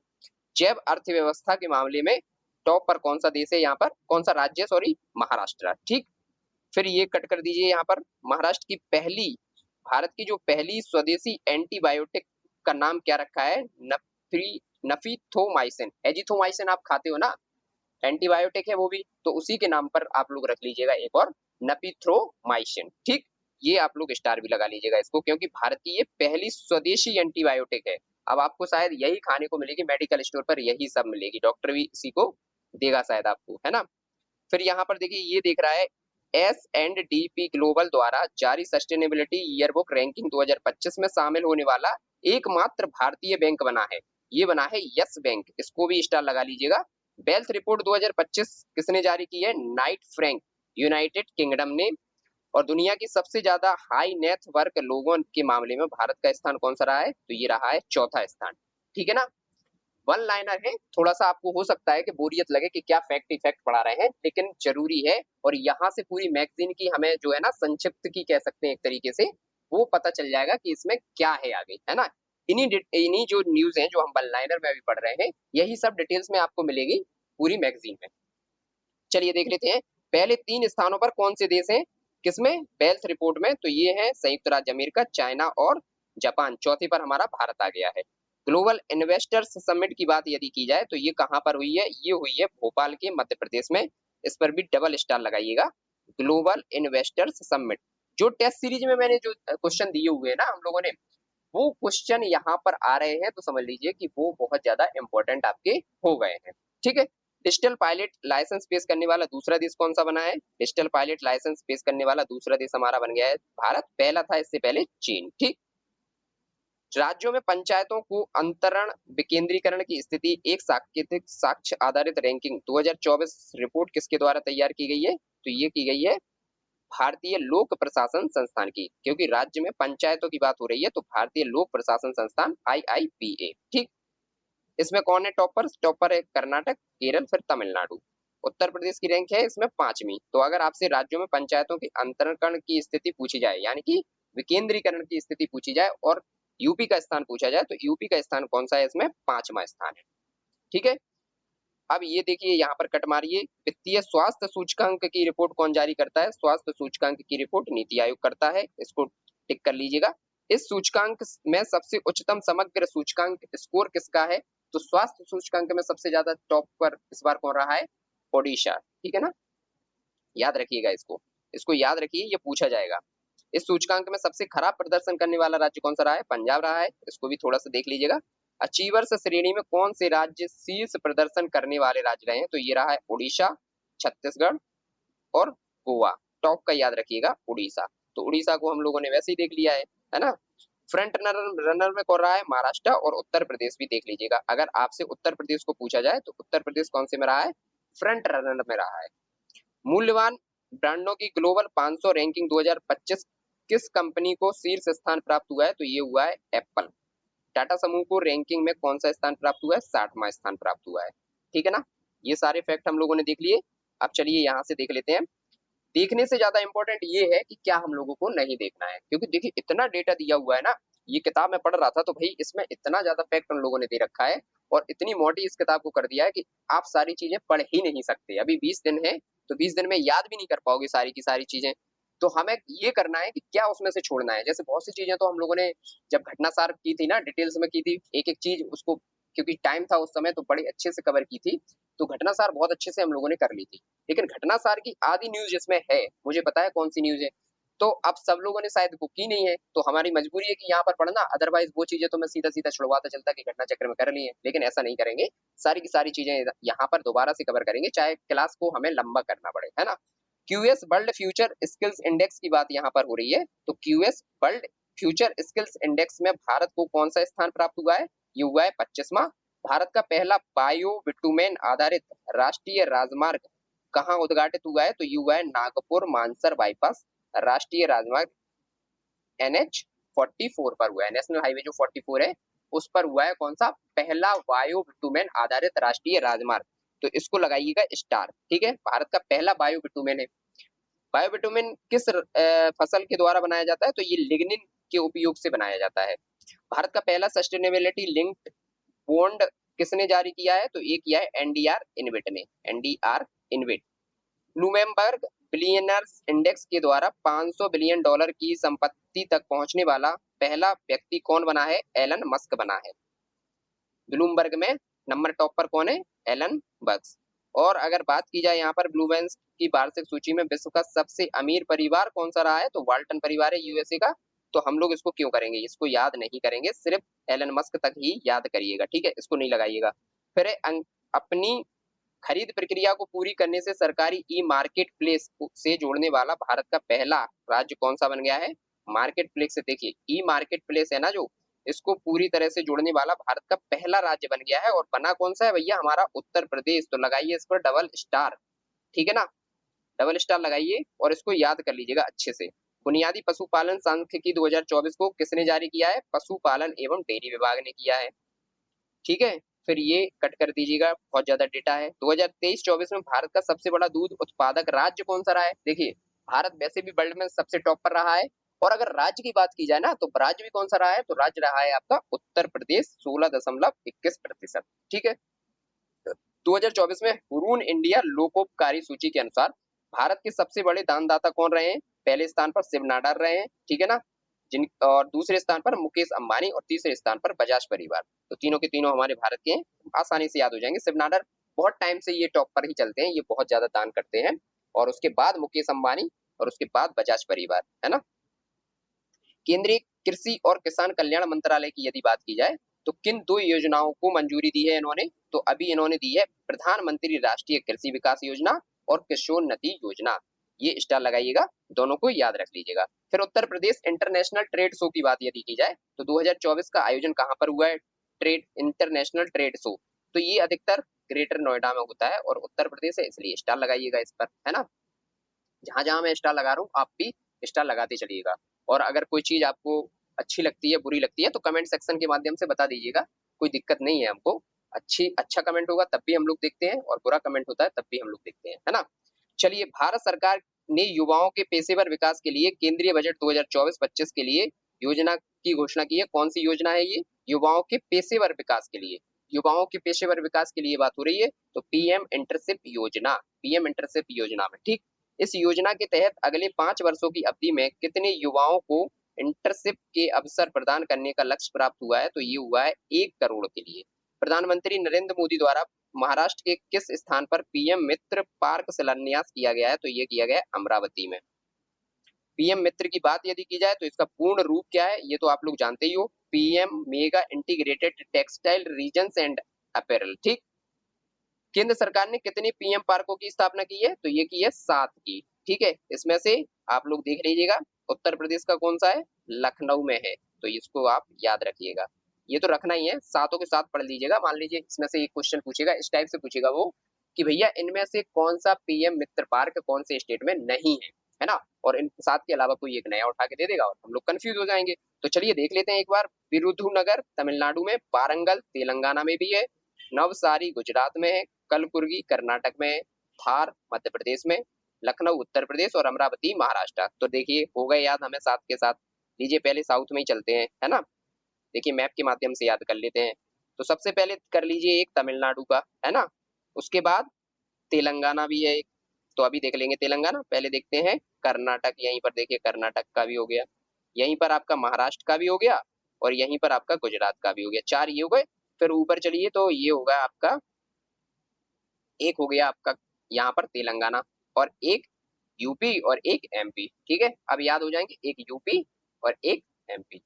जैव अर्थव्यवस्था के मामले में टॉप पर कौन सा देश है, यहाँ पर कौन सा राज्य है, सॉरी, महाराष्ट्र। ठीक, फिर ये कट कर दीजिए। यहाँ पर महाराष्ट्र की पहली, भारत की जो पहली स्वदेशी एंटीबायोटिक का नाम क्या रखा है, नफीथोमाइसिन। एजिथोमाइसिन आप खाते हो ना, एंटीबायोटिक है वो भी, तो उसी के नाम पर आप लोग रख लीजिएगा एक और, नपीथ्रोमाइसिन। ठीक, ये आप लोग स्टार भी लगा लीजिएगा इसको, क्योंकि भारत की ये पहली स्वदेशी एंटीबायोटिक है। अब आपको शायद यही खाने को मिलेगी, मेडिकल स्टोर पर यही सब मिलेगी, डॉक्टर भी इसी को देगा शायद आपको, है ना। फिर यहाँ पर देखिए, ये देख रहा है S&P ग्लोबल द्वारा जारी सस्टेनेबिलिटी ईयरबुक रैंकिंग 2025 में शामिल होने वाला एकमात्र भारतीय बैंक बना है, ये बना है यस बैंक, इसको भी स्टार लगा लीजिएगा। वेल्थ रिपोर्ट 2025 किसने जारी की है, नाइट फ्रैंक, यूनाइटेड किंगडम ने। और दुनिया की सबसे ज्यादा हाई नेथ वर्थ लोगों के मामले में भारत का स्थान कौन सा रहा है, तो ये रहा है चौथा स्थान। ठीक है ना, वन लाइनर है, थोड़ा सा आपको हो सकता है कि बोरियत लगे कि क्या फैक्ट इफेक्ट पढ़ा रहे हैं, लेकिन जरूरी है। और यहाँ से पूरी मैगजीन की हमें जो है ना संक्षिप्त की कह सकते हैं एक तरीके से, वो पता चल जाएगा कि इसमें क्या है आगे, है ना। इन्हीं जो न्यूज हैं जो हम वन लाइनर में अभी पढ़ रहे हैं, यही सब डिटेल्स में आपको मिलेगी पूरी मैगजीन में। चलिए देख लेते हैं, पहले 3 स्थानों पर कौन से देश हैं, किसमें, वेल्थ रिपोर्ट में, तो ये है संयुक्त राज्य अमेरिका, चाइना और जापान। चौथे पर हमारा भारत आ गया है। ग्लोबल इन्वेस्टर्स समिट की बात यदि की जाए तो ये कहाँ पर हुई है, ये हुई है भोपाल के मध्य प्रदेश में, इस पर भी डबल स्टार लगाइएगा। ग्लोबल इन्वेस्टर्स समिट, जो टेस्ट सीरीज में मैंने जो क्वेश्चन दिए हुए हैं ना हम लोगों ने, वो क्वेश्चन यहाँ पर आ रहे हैं, तो समझ लीजिए कि वो बहुत ज्यादा इंपॉर्टेंट आपके हो गए हैं। ठीक है, डिजिटल पायलट लाइसेंस पेश करने वाला दूसरा देश कौन सा बना है, डिजिटल पायलट लाइसेंस पेश करने वाला दूसरा देश हमारा बन गया है भारत, पहला था इससे पहले चीन। ठीक, राज्यों में पंचायतों को अंतरण विकेंद्रीकरण की स्थिति, एक सांकेतिक साक्ष्य आधारित रैंकिंग 2024 रिपोर्ट किसके द्वारा तैयार की गई है, तो ये की गई है भारतीय लोक प्रशासन संस्थान की, क्योंकि राज्य में पंचायतों की बात हो रही है तो भारतीय लोक प्रशासन संस्थान IIPA। ठीक, इसमें कौन है टॉपर, टॉपर है कर्नाटक, केरल, फिर तमिलनाडु। उत्तर प्रदेश की रैंक है इसमें 5वीं। तो अगर आपसे राज्यों में पंचायतों के अंतरण की स्थिति पूछी जाए, यानी कि विकेंद्रीकरण की स्थिति पूछी जाए, और यूपी का स्थान पूछा जाए, तो यूपी का स्थान कौन सा है, इसमें 5वां स्थान है। ठीक है, अब ये देखिए यहाँ पर कट मारिए, वित्तीय स्वास्थ्य सूचकांक की रिपोर्ट कौन जारी करता है, स्वास्थ्य सूचकांक की रिपोर्ट नीति आयोग करता है, इसको टिक कर लीजिएगा। इस सूचकांक में सबसे उच्चतम समग्र सूचकांक स्कोर किसका है, तो स्वास्थ्य सूचकांक में सबसे ज्यादा टॉप पर इस बार कौन रहा है, ओडिशा। ठीक है ना, याद रखिएगा इसको, इसको याद रखिए, ये पूछा जाएगा। इस सूचकांक में सबसे खराब प्रदर्शन करने वाला राज्य कौन सा रहा है, पंजाब रहा है, इसको भी थोड़ा सा देख लीजिएगा। अचीवर्स श्रेणी में कौन से राज्य शीर्ष प्रदर्शन करने वाले राज्य रहे हैं, तो ये रहा है उड़ीसा, छत्तीसगढ़ और गोवा। टॉप का याद रखिएगा उड़ीसा, तो उड़ीसा को हम लोगों ने वैसे ही देख लिया है ना। फ्रंट रनर में कौन रहा है, महाराष्ट्र और उत्तर प्रदेश भी देख लीजिएगा। अगर आपसे उत्तर प्रदेश को पूछा जाए तो उत्तर प्रदेश कौन से में रहा है, फ्रंट रनर में रहा है। मूल्यवान ब्रांडों की ग्लोबल 500 रैंकिंग 2025 किस कंपनी को शीर्ष स्थान प्राप्त हुआ है, तो ये हुआ है एप्पल। टाटा समूह को रैंकिंग में कौन सा स्थान प्राप्त हुआ है, 60वां स्थान प्राप्त हुआ है। ठीक है ना, ये सारे फैक्ट हम लोगों ने देख लिए। अब चलिए यहाँ से देख लेते हैं, देखने से ज्यादा इंपॉर्टेंट ये है कि क्या हम लोगों को नहीं देखना है, क्योंकि देखिए इतना डेटा दिया हुआ है ना, ये किताब मैं पढ़ रहा था तो भाई इसमें इतना ज्यादा फैक्ट उन लोगों ने दे रखा है और इतनी मोटी इस किताब को कर दिया है कि आप सारी चीजें पढ़ ही नहीं सकते। अभी 20 दिन है तो 20 दिन में याद भी नहीं कर पाओगे सारी की सारी चीजें। तो हमें ये करना है कि क्या उसमें से छोड़ना है। जैसे बहुत सी चीजें तो हम लोगों ने जब घटनासार की थी ना, डिटेल्स में की थी, एक एक चीज उसको, क्योंकि टाइम था उस समय तो बड़े अच्छे से कवर की थी। तो घटनासार बहुत अच्छे से हम लोगों ने कर ली थी। लेकिन घटनासार की आधी न्यूज इसमें है, मुझे पता है कौन सी न्यूज है। तो अब सब लोगों ने शायद वो की नहीं है, तो हमारी मजबूरी है कि यहाँ पर पढ़ना। अदरवाइज वो चीजें तो मैं सीधा सीधा छुड़वाता चलता कि घटना चक्र में कर ली है, लेकिन ऐसा नहीं करेंगे। सारी की सारी चीजें यहाँ पर दोबारा से कवर करेंगे, चाहे क्लास को हमें लंबा करना पड़े, है ना। QS world future skills index की बात यहाँ पर हो रही है। तो QS world future skills index में भारत को कौन सा स्थान प्राप्त हुआ है? ये हुआ है 25वां। भारत का पहला बायो बिटुमेन आधारित राष्ट्रीय राजमार्ग कहाँ उद्घाटित हुआ है? तो ये हुआ है नागपुर मानसर बाईपास राष्ट्रीय राजमार्ग NH 44 पर हुआ है। नेशनल हाईवे जो 44 है उस पर हुआ है कौन सा? पहला बायो बिटुमेन आधारित राष्ट्रीय राजमार्ग। तो इसको लगाइएगा स्टार, ठीक है। भारत का पहला बायो बिटुमेन है। बायो बिटुमेन किस फसल के द्वारा बनाया जाता है? तो ये लिग्निन के उपयोग से बनाया जाता है। भारत का पहला सस्टेनेबिलिटी लिंक्ड बॉन्ड किसने जारी किया है? तो ये किया है एनडीआर इन्वेट ने, NDR InvIT. Bloomberg billionaires index के द्वारा $500 बिलियन की संपत्ति तक पहुंचने वाला पहला व्यक्ति कौन बना है? एलन मस्क बना है। ब्लूमबर्ग में नंबर टॉप पर कौन है? Elon Musk. और अगर बात की जाए यहाँ पर ब्लूमबर्ग की वार्षिक सूची में विश्व का सबसे अमीर परिवार कौन सा रहा है? तो वाल्टन परिवार है यूएसए का। तो हम लोग इसको क्यों करेंगे? इसको याद नहीं करेंगे, सिर्फ एलन मस्क तक ही याद करिएगा, ठीक है, इसको नहीं लगाइएगा। फिर अपनी खरीद प्रक्रिया को पूरी करने से सरकारी ई मार्केट प्लेस से जोड़ने वाला भारत का पहला राज्य कौन सा बन गया है? मार्केट प्लेस से, देखिए ई मार्केट प्लेस है ना जो, इसको पूरी तरह से जोड़ने वाला भारत का पहला राज्य बन गया है। और बना कौन सा है भैया? हमारा उत्तर प्रदेश। तो लगाइए इस पर डबल स्टार, ठीक है ना, डबल स्टार लगाइए और इसको याद कर लीजिएगा अच्छे से। बुनियादी पशुपालन सांख्यिकी 2024 को किसने जारी किया है? पशुपालन एवं डेयरी विभाग ने किया है, ठीक है। फिर ये कट कर दीजिएगा, बहुत ज्यादा डेटा है। 2023-24 में भारत का सबसे बड़ा दूध उत्पादक राज्य कौन सा रहा है? देखिए भारत वैसे भी वर्ल्ड में सबसे टॉप पर रहा है, और अगर राज्य की बात की जाए ना तो राज्य भी कौन सा रहा है? तो राज्य रहा है आपका उत्तर प्रदेश 16.21%, ठीक है। 2024 में हुरून इंडिया लोकोपकारी सूची के अनुसार भारत के सबसे बड़े दानदाता कौन रहे हैं? पहले स्थान पर शिव नाडर रहे हैं, ठीक है ना, जिन, और दूसरे स्थान पर मुकेश अंबानी, और तीसरे स्थान पर बजाज परिवार। तो तीनों के तीनों हमारे भारत के हैं, आसानी से याद हो जाएंगे। शिव नाडर बहुत टाइम से ये टॉप पर ही चलते हैं, ये बहुत ज्यादा दान करते हैं, और उसके बाद मुकेश अंबानी, और उसके बाद बजाज परिवार, है ना। केंद्रीय कृषि और किसान कल्याण मंत्रालय की यदि बात की जाए तो किन दो योजनाओं को मंजूरी दी है इन्होंने? तो अभी इन्होंने दी है प्रधानमंत्री राष्ट्रीय कृषि विकास योजना और किशोरनति योजना। ये स्टार लगाइएगा, दोनों को याद रख लीजिएगा। फिर Uttar Pradesh international trade show की बात यदि की जाए तो 2024 का आयोजन कहाँ पर हुआ है? Trade international trade show. तो ये अधिकतर ग्रेटर नोएडा में होता है और उत्तर प्रदेश है, इसलिए स्टार लगाइएगा इस पर, है ना। जहां जहां मैं स्टार लगा रहा हूँ आप भी स्टार लगाते चलिएगा। और अगर कोई चीज आपको अच्छी लगती है, बुरी लगती है, तो कमेंट सेक्शन के माध्यम से बता दीजिएगा, कोई दिक्कत नहीं है हमको। अच्छा कमेंट होगा तब भी हम लोग देखते हैं, और बुरा कमेंट होता है तब भी हम लोग देखते हैं, है ना। चलिए, भारत सरकार ने युवाओं के पेशेवर विकास के लिए केंद्रीय बजट 2024-25 के लिए योजना की घोषणा की है। कौन सी योजना है ये? युवाओं के पेशेवर विकास के लिए, युवाओं के पेशेवर विकास के लिए बात हो रही है। तो पीएम इंटर्नशिप योजना, पीएम इंटर्नशिप योजना में, ठीक। इस योजना के तहत अगले 5 वर्षों की अवधि में कितने युवाओं को इंटर्नशिप के अवसर प्रदान करने का लक्ष्य प्राप्त हुआ है? तो ये हुआ है 1 करोड़ के लिए। प्रधानमंत्री नरेंद्र मोदी द्वारा महाराष्ट्र के किस स्थान पर पीएम मित्र पार्क शिलान्यास किया गया है? तो ये किया गया है अमरावती में। पीएम मित्र की बात यदि की जाए तो इसका पूर्ण रूप क्या है? ये तो आप लोग जानते ही हो, PM mega integrated textile regions and apparel, ठीक। केंद्र सरकार ने कितने पीएम पार्कों की स्थापना की है? तो ये की है 7 की, ठीक है। इसमें से आप लोग देख लीजिएगा, उत्तर प्रदेश का कौन सा है? लखनऊ में है, तो इसको आप याद रखिएगा। ये तो रखना ही है, सातों के साथ पढ़ लीजिएगा। मान लीजिए इसमें से एक क्वेश्चन पूछेगा, इस टाइप से पूछेगा वो कि भैया इनमें से कौन सा पीएम मित्र पार्क कौन से स्टेट में नहीं है ना। और इन 7 के अलावा कोई एक नया उठा के दे देगा और हम लोग कंफ्यूज हो जाएंगे। तो चलिए देख लेते हैं एक बार। विरुधुनगर तमिलनाडु में, वारंगल तेलंगाना में भी है, नवसारी गुजरात में है, कलबुर्गी कर्नाटक में है, धार मध्य प्रदेश में, लखनऊ उत्तर प्रदेश और अमरावती महाराष्ट्र। तो देखिए हो गए याद हमें 7 के साथ। लीजिए पहले साउथ में ही चलते हैं, है ना। देखिए मैप के माध्यम से याद कर लेते हैं। तो सबसे पहले कर लीजिए एक तमिलनाडु का, है ना, उसके बाद तेलंगाना भी है एक, तो अभी देख लेंगे तेलंगाना। पहले देखते हैं कर्नाटक, यहीं पर देखिए कर्नाटक का भी हो गया, यहीं पर आपका महाराष्ट्र का भी हो गया, और यहीं पर आपका गुजरात का भी हो गया। 4 ये हो गए। फिर ऊपर चलिए तो ये होगा आपका, एक हो गया आपका यहाँ पर तेलंगाना, और एक यूपी और एक एमपी। ठीक है, अब याद हो जाएंगे, एक यूपी और एक एमपी।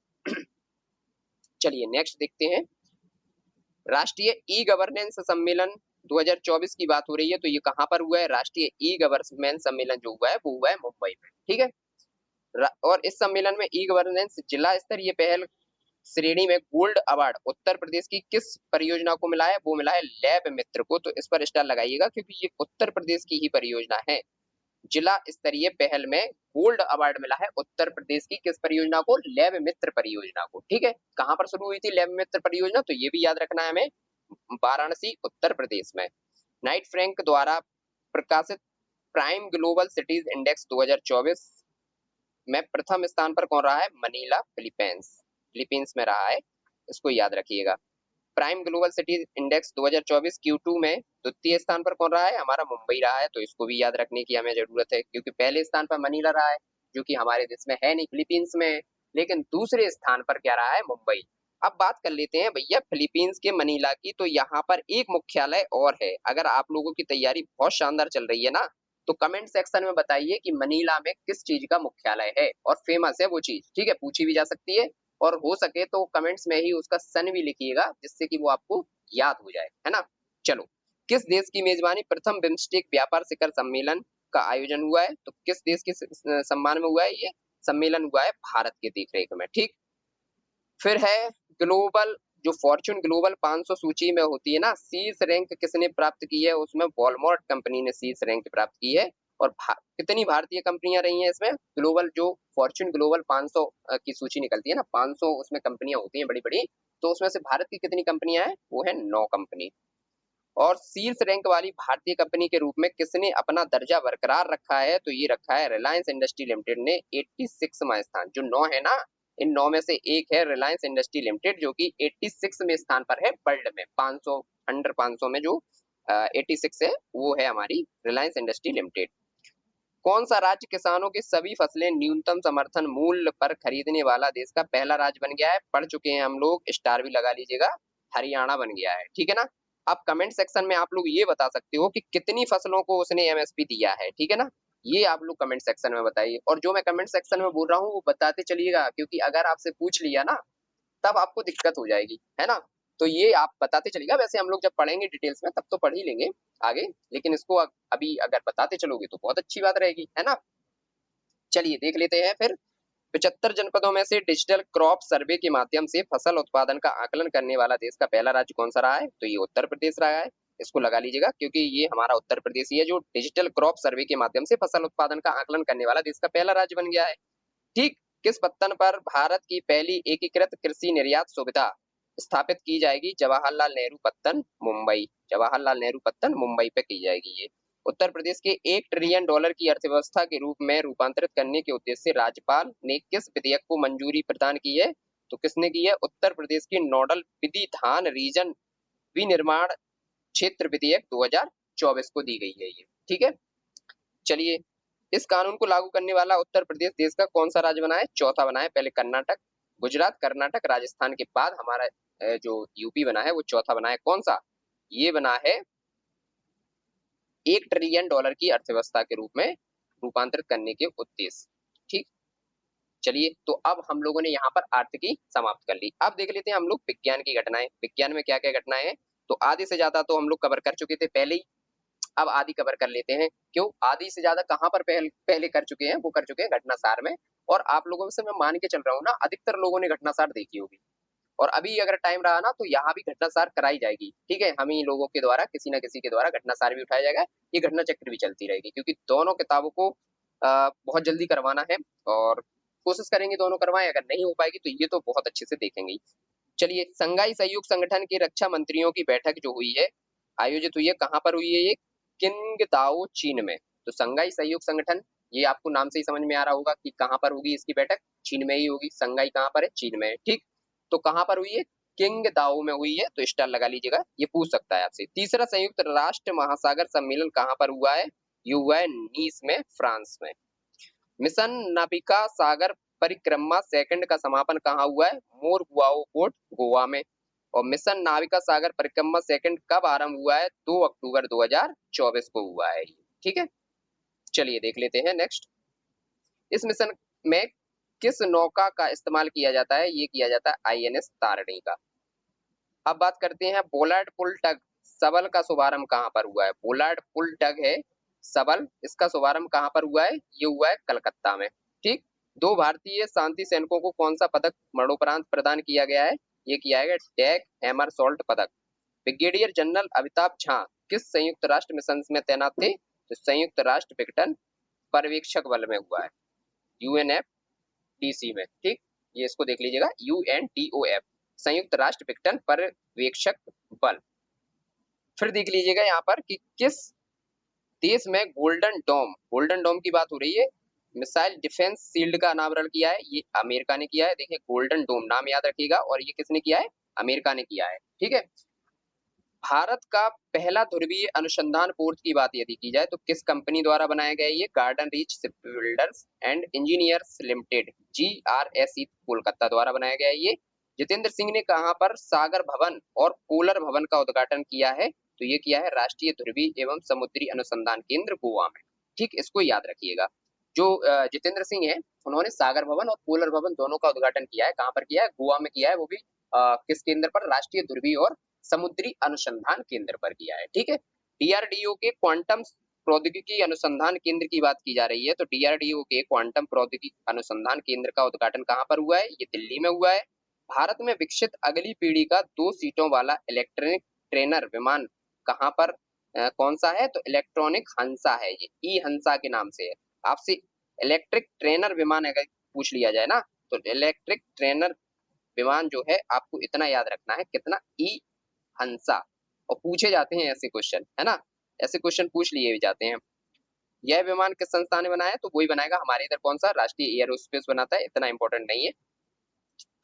चलिए नेक्स्ट देखते हैं, राष्ट्रीय ई गवर्नेंस सम्मेलन 2024 की बात हो रही है, तो ये कहाँ पर हुआ है? राष्ट्रीय ई गवर्नेंस सम्मेलन जो हुआ है वो हुआ है मुंबई में। ठीक है, और इस सम्मेलन में ई गवर्नेंस जिला स्तरीय पहल श्रेणी में गोल्ड अवार्ड उत्तर प्रदेश की किस परियोजना को मिला है? वो मिला है लैब मित्र को। तो इस पर स्टार लगाइएगा क्योंकि ये उत्तर प्रदेश की ही परियोजना है। जिला स्तरीय पहल में गोल्ड अवार्ड मिला है उत्तर प्रदेश की किस परियोजना को? लैब मित्र परियोजना को। ठीक है, कहां पर शुरू हुई थी लैब मित्र परियोजना? तो ये भी याद रखना है हमें, वाराणसी उत्तर प्रदेश में। नाइट फ्रैंक द्वारा प्रकाशित प्राइम ग्लोबल सिटीज इंडेक्स 2024 में प्रथम स्थान पर कौन रहा है? मनीला फिलीपींस में रहा है, इसको याद रखिएगा। Prime global cities index 2024 Q2 में द्वितीय स्थान पर कौन रहा है? हमारा मुंबई रहा है, तो इसको भी याद रखने की हमें जरूरत है क्योंकि पहले स्थान पर मनीला रहा है जो कि हमारे देश में है नहीं, फिलीपींस में है, लेकिन दूसरे स्थान पर क्या रहा है? मुंबई। अब बात कर लेते हैं भैया फिलीपींस के मनीला की, तो यहाँ पर एक मुख्यालय और है। अगर आप लोगों की तैयारी बहुत शानदार चल रही है ना, तो कमेंट सेक्शन में बताइए कि मनीला में किस चीज का मुख्यालय है और फेमस है वो चीज। ठीक है, पूछी भी जा सकती है, और हो सके तो कमेंट्स में ही उसका सन भी लिखिएगा जिससे कि वो आपको याद हो जाए, है ना। चलो, किस देश की मेजबानी प्रथम बिम्स्टेक व्यापार शिखर सम्मेलन का आयोजन हुआ है? तो किस देश के सम्मान में हुआ है ये सम्मेलन? हुआ है भारत के देखरेख में। ठीक, फिर है ग्लोबल, जो फॉर्च्यून ग्लोबल 500 सूची में होती है ना, शीर्ष रैंक किसने प्राप्त की है? उसमें वॉलमार्ट कंपनी ने शीर्ष रैंक प्राप्त की है। और कितनी भारतीय कंपनियां रही हैं इसमें? ग्लोबल जो फॉर्च्यून ग्लोबल 500 की सूची निकलती है ना, 500 उसमें कंपनियां होती हैं बड़ी बड़ी, तो उसमें से भारत की कितनी कंपनियां हैं? वो है 9 कंपनी। और शीर्ष रैंक वाली भारतीय कंपनी के रूप में किसने अपना दर्जा बरकरार रखा है? तो ये रखा है रिलायंस इंडस्ट्री लिमिटेड ने 86वां स्थान। जो 9 है ना, इन 9 में से एक है रिलायंस इंडस्ट्री लिमिटेड जो कि 86वें स्थान पर है वर्ल्ड में। 500 अंडर 500 में जो 86 है वो है हमारी रिलायंस इंडस्ट्री लिमिटेड। कौन सा राज्य किसानों की सभी फसलें न्यूनतम समर्थन मूल्य पर खरीदने वाला देश का पहला राज्य बन गया है? पढ़ चुके हैं हम लोग, स्टार भी लगा लीजिएगा, हरियाणा बन गया है। ठीक है ना। अब कमेंट सेक्शन में आप लोग ये बता सकते हो कि कितनी फसलों को उसने एमएसपी दिया है। ठीक है ना, ये आप लोग कमेंट सेक्शन में बताइए। और जो मैं कमेंट सेक्शन में बोल रहा हूँ वो बताते चलिएगा, क्योंकि अगर आपसे पूछ लिया ना तब आपको दिक्कत हो जाएगी, है ना। तो ये आप बताते चलिएगा। वैसे हम लोग जब पढ़ेंगे डिटेल्स में तब तो पढ़ ही लेंगे आगे, लेकिन इसको अभी अगर बताते चलोगे तो बहुत अच्छी बात रहेगी, है ना। चलिए देख लेते हैं फिर, 75 जनपदों में से डिजिटल क्रॉप सर्वे के माध्यम से फसल उत्पादन का आकलन करने वाला देश का पहला राज्य कौन सा रहा है? तो ये उत्तर प्रदेश रहा है, इसको लगा लीजिएगा क्योंकि ये हमारा उत्तर प्रदेश ही है जो डिजिटल क्रॉप सर्वे के माध्यम से फसल उत्पादन का आकलन करने वाला देश का पहला राज्य बन गया है। ठीक, किस पत्तन पर भारत की पहली एकीकृत कृषि निर्यात सुविधा स्थापित की जाएगी? जवाहरलाल नेहरू पत्तन मुंबई, जवाहरलाल नेहरू पत्तन मुंबई पे की जाएगी ये। उत्तर प्रदेश के $1 ट्रिलियन की अर्थव्यवस्था के रूप में रूपांतरित करने के उद्देश्य से राज्यपाल ने किस विधेयक को मंजूरी प्रदान की है? तो किसने की है? उत्तर प्रदेश की नोडल विधिधान रीजन विनिर्माण क्षेत्र विधेयक 2024 को दी गई है ये। ठीक है, चलिए, इस कानून को लागू करने वाला उत्तर प्रदेश देश का कौन सा राज्य बना है? चौथा बना है। पहले कर्नाटक, गुजरात, कर्नाटक, राजस्थान के बाद हमारा जो यूपी बना है वो चौथा बना है। कौन सा? ये बना है $1 ट्रिलियन की अर्थव्यवस्था के रूप में रूपांतरित करने के उद्देश्य। ठीक, चलिए, तो अब हम लोगों ने यहाँ पर आर्थिकी समाप्त कर ली। अब देख लेते हैं हम लोग विज्ञान की घटनाएं। विज्ञान में क्या क्या घटनाएं हैं? तो आधे से ज्यादा तो हम लोग कवर कर चुके थे पहले ही, अब आदि कवर कर लेते हैं। क्यों आदि से ज्यादा? कहां पर पहले कर चुके हैं? वो कर चुके हैं घटनासार में। और आप लोगों से मैं मान के चल रहा हूँ ना, अधिकतर लोगों ने घटनासार देखी होगी, और अभी अगर टाइम रहा ना तो यहाँ भी घटनासार कराई जाएगी। ठीक है, हम ही लोगों के द्वारा, किसी न किसी के द्वारा घटनासार भी उठाया जाएगा, ये घटना चक्र भी चलती रहेगी, क्योंकि दोनों किताबों को बहुत जल्दी करवाना है और कोशिश करेंगे दोनों करवाएं। अगर नहीं हो पाएगी तो ये तो बहुत अच्छे से देखेंगे। चलिए, संघाई सहयोग संगठन के रक्षा मंत्रियों की बैठक जो हुई है, आयोजित हुई है, कहाँ पर हुई है ये? किंगदाओ चीन में। तो संघाई सहयोग संगठन, ये आपको नाम से ही समझ में आ रहा होगा कि कहाँ पर होगी इसकी बैठक, चीन में ही होगी। संघाई कहाँ पर है? चीन में है। ठीक, तो कहाँ पर हुई है? किंगदाओ में हुई है, तो स्टार लगा लीजिएगा, ये पूछ सकता है आपसे। तीसरा संयुक्त राष्ट्र महासागर सम्मेलन कहाँ पर हुआ है? ये हुआ है नीस में, फ्रांस में। मिशन नाविका सागर परिक्रमा सेकंड का समापन कहाँ हुआ है? मोरगुआओ पोर्ट, गोवा में। और मिशन नाविका सागर परिक्रमा सेकंड कब आरंभ हुआ है? 2 अक्टूबर 2024 को हुआ है। ठीक है, चलिए देख लेते हैं नेक्स्ट। इस मिशन में किस नौका का इस्तेमाल किया जाता है? ये किया जाता है आईएनएस तारिणी का। अब बात करते हैं बोलार्ड पुल टग सबल का शुभारंभ कहाँ पर हुआ है? बोलार्ड पुल टग है सबल, इसका शुभारंभ कहाँ पर हुआ है? ये हुआ है कलकत्ता में। ठीक, 2 भारतीय शांति सैनिकों को कौन सा पदक मरणोपरांत प्रदान किया गया है? ये किया गया डैग हैमरशोल्ड पदक। ब्रिगेडियर जनरल अमिताभ झा किस संयुक्त राष्ट्र मिशन में तैनात थे? तो संयुक्त राष्ट्र विघटन पर्यवेक्षक बल में हुआ है, यूएनएफडीसी में। ठीक, ये इसको देख लीजिएगा, यूएनडीओएफ, संयुक्त राष्ट्र विघटन पर्यवेक्षक बल। फिर देख लीजिएगा यहाँ पर कि किस देश में गोल्डन डोम की बात हो रही है, मिसाइल डिफेंस शील्ड का अनावरण किया है? ये अमेरिका ने किया है। देखिए गोल्डन डोम नाम याद रखिएगा, और ये किसने किया है? अमेरिका ने किया है। ठीक है, भारत का पहला ध्रुवीय अनुसंधान पोर्ट की बात यदि की जाए तो किस कंपनी द्वारा बनाया गया? ये garden reach shipbuilders and engineers limited, GRSE Kolkata द्वारा बनाया गया है ये। जितेंद्र सिंह ने कहां पर सागर भवन और कोलर भवन का उद्घाटन किया है? तो ये किया है राष्ट्रीय ध्रुवीय एवं समुद्री अनुसंधान केंद्र गोवा में। ठीक, इसको याद रखिएगा। जो जितेंद्र सिंह है उन्होंने सागर भवन और कोलर भवन दोनों का उद्घाटन किया है। कहां पर किया है? गोवा में किया है, वो भी किस केंद्र पर? राष्ट्रीय ध्रुवीय और समुद्री अनुसंधान केंद्र पर किया है। ठीक है, डीआरडीओ के क्वांटम प्रौद्योगिकी अनुसंधान केंद्र की बात की जा रही है, तो डीआरडीओ के क्वांटम प्रौद्योगिकी अनुसंधान केंद्र का उद्घाटन कहां पर हुआ है? ये दिल्ली में हुआ है। भारत में विकसित अगली पीढ़ी का 2 सीटों वाला इलेक्ट्रॉनिक ट्रेनर विमान कहां पर कौन सा है? तो इलेक्ट्रॉनिक हंसा है, ये ई हंसा के नाम से है। आपसे इलेक्ट्रिक ट्रेनर विमान अगर पूछ लिया जाए ना, तो इलेक्ट्रिक ट्रेनर विमान जो है आपको इतना याद रखना है, कितना? ई हंसा। और पूछे जाते हैं ऐसे क्वेश्चन, है ना, ऐसे क्वेश्चन पूछ लिए भी जाते हैं। यह विमान किस संस्था ने बनाया? तो वही बनाएगा हमारे इधर कौन सा? राष्ट्रीय एयरोस्पेस बनाता है, इतना इंपॉर्टेंट नहीं है।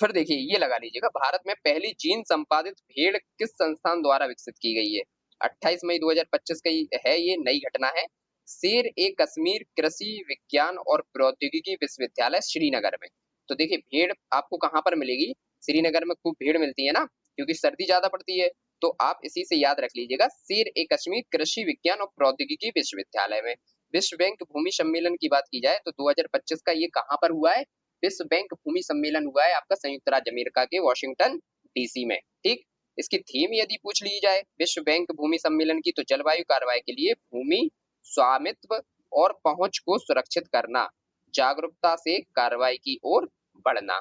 फिर देखिए ये लगा लीजिएगा, भारत में पहली जीन संपादित भेड़ किस संस्थान द्वारा विकसित की गई है? 28 मई 2025 का है, ये नई घटना है। शेर ए कश्मीर कृषि विज्ञान और प्रौद्योगिकी विश्वविद्यालय श्रीनगर में। तो देखिए भेड़ आपको कहाँ पर मिलेगी? श्रीनगर में खूब भेड़ मिलती है ना, क्योंकि सर्दी ज्यादा पड़ती है। तो आप इसी से याद रख लीजिएगा, शेर ए कश्मीर कृषि विज्ञान और प्रौद्योगिकी विश्वविद्यालय में। विश्व बैंक भूमि सम्मेलन की बात की जाए तो 2025 का ये कहाँ पर हुआ है? विश्व बैंक भूमि सम्मेलन हुआ है आपका संयुक्त राज्य अमेरिका के वॉशिंगटन डीसी में। ठीक, इसकी थीम यदि पूछ ली जाए विश्व बैंक भूमि सम्मेलन की, तो जलवायु कार्रवाई के लिए भूमि स्वामित्व और पहुंच को सुरक्षित करना, जागरूकता से कार्रवाई की ओर बढ़ना।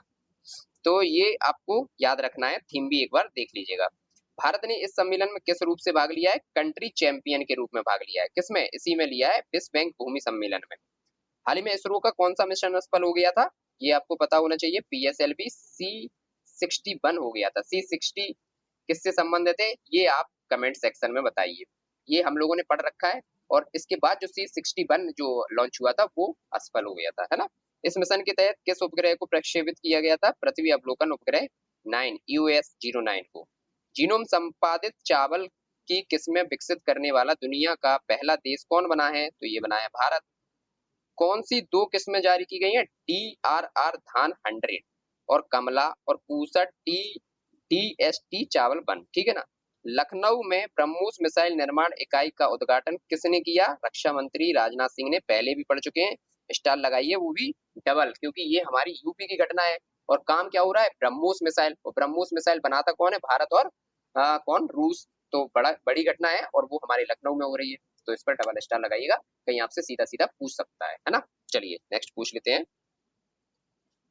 तो ये आपको याद रखना है, थीम भी एक बार देख लीजिएगा। भारत ने इस सम्मेलन में किस रूप से भाग लिया है? कंट्री चैंपियन के रूप में भाग लिया है। किसमें? इसी में लिया है, विश्व बैंक भूमि सम्मेलन में। हाल ही में इसरो का कौन सा मिशन असफल हो गया था? ये आपको पता होना चाहिए, PSLV C61 हो गया था। C60 किससे संबंधित है? ये आप कमेंट सेक्शन में बताइए, ये हम लोगों ने पढ़ रखा है। और इसके बाद जो C61 जो लॉन्च हुआ था वो असफल हो गया था, है ना। इस मिशन के तहत किस उपग्रह को प्रक्षेपित किया गया था? पृथ्वी अवलोकन उपग्रह 9 US09 को। जीनोम संपादित चावल की किस्में विकसित करने वाला दुनिया का पहला देश कौन बना है? तो ये बना है भारत। कौन सी 2 किस्में जारी की गई हैं? DRR धान 100 और कमला और पूसा TST चावल 1। ठीक है ना। लखनऊ में ब्रह्मोस मिसाइल निर्माण इकाई का उद्घाटन किसने किया? रक्षा मंत्री राजनाथ सिंह ने, पहले भी पढ़ चुके हैं, स्टार लगाइए, वो भी डबल, क्योंकि ये हमारी यूपी की घटना है। और काम क्या हो रहा है? ब्रह्मोस मिसाइल। और ब्रह्मोस मिसाइल बनाता कौन है? भारत और कौन? रूस। तो बड़ी घटना है और वो हमारे लखनऊ में हो रही है, तो इस पर डबल स्टार लगाइएगा, कहीं आपसे सीधा सीधा पूछ सकता है ना। चलिए नेक्स्ट पूछ लेते हैं।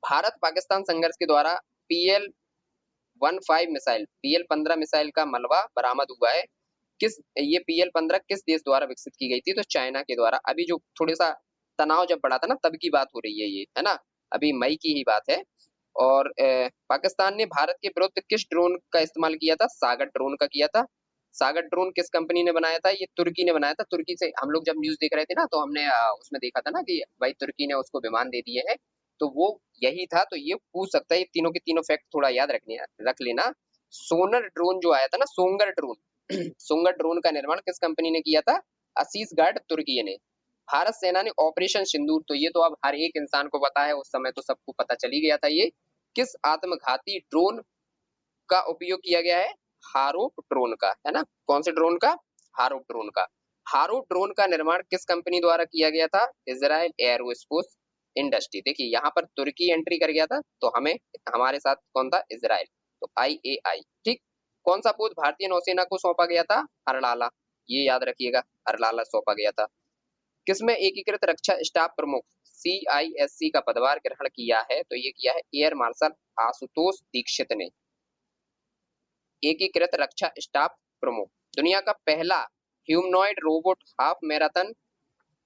भारत पाकिस्तान संघर्ष के द्वारा PL-15 मिसाइल, PL-15 मिसाइल का मलबा बरामद हुआ है। ये PL-15 किस देश द्वारा विकसित की गई थी? तो चाइना के द्वारा। अभी जो थोड़ा सा तनाव जब बढ़ा था ना, तब की बात हो रही है ये, है ना, अभी मई की ही बात है। और पाकिस्तान ने भारत के विरुद्ध किस ड्रोन का इस्तेमाल किया था? सागर ड्रोन का किया था। सागर ड्रोन किस कंपनी ने बनाया था? ये तुर्की ने बनाया था। तुर्की से हम लोग जब न्यूज देख रहे थे ना, तो हमने उसमें देखा था ना कि भाई तुर्की ने उसको विमान दे दिए हैं। तो वो यही था। तो ये पूछ सकता है, ये तीनों के तीनों फैक्ट थोड़ा याद रख लेना। सोनर ड्रोन जो आया था ना, सोंगर ड्रोन सोंगर ड्रोन का निर्माण किस कंपनी ने किया था? असीस गार्ड तुर्की ने। भारत सेना ने ऑपरेशन सिंदूर, तो ये तो अब हर एक इंसान को पता है, उस समय तो सबको पता चल ही गया था। ये किस आत्मघाती ड्रोन का उपयोग किया गया है? हारोप ड्रोन का, है ना। कौन से ड्रोन का? हारोप ड्रोन का। हारोप ड्रोन का निर्माण किस कंपनी द्वारा किया गया था? Israel aerospace industry. देखिए यहाँ पर तुर्की एंट्री कर गया था, तो हमारे साथ कौन था? इजराइल। तो IAI। ठीक। कौन सा पोत भारतीय नौसेना को सौंपा गया था? हरलाला। ये याद रखिएगा, हरलाला सौंपा गया था। किसमें एकीकृत रक्षा स्टाफ प्रमुख CISC का पदभार ग्रहण किया है? तो ये किया है एयर मार्शल आशुतोष दीक्षित ने। एकीकृत रक्षा स्टाफ प्रमुख। दुनिया का पहला ह्यूमनॉइड रोबोट हाफ मैराथन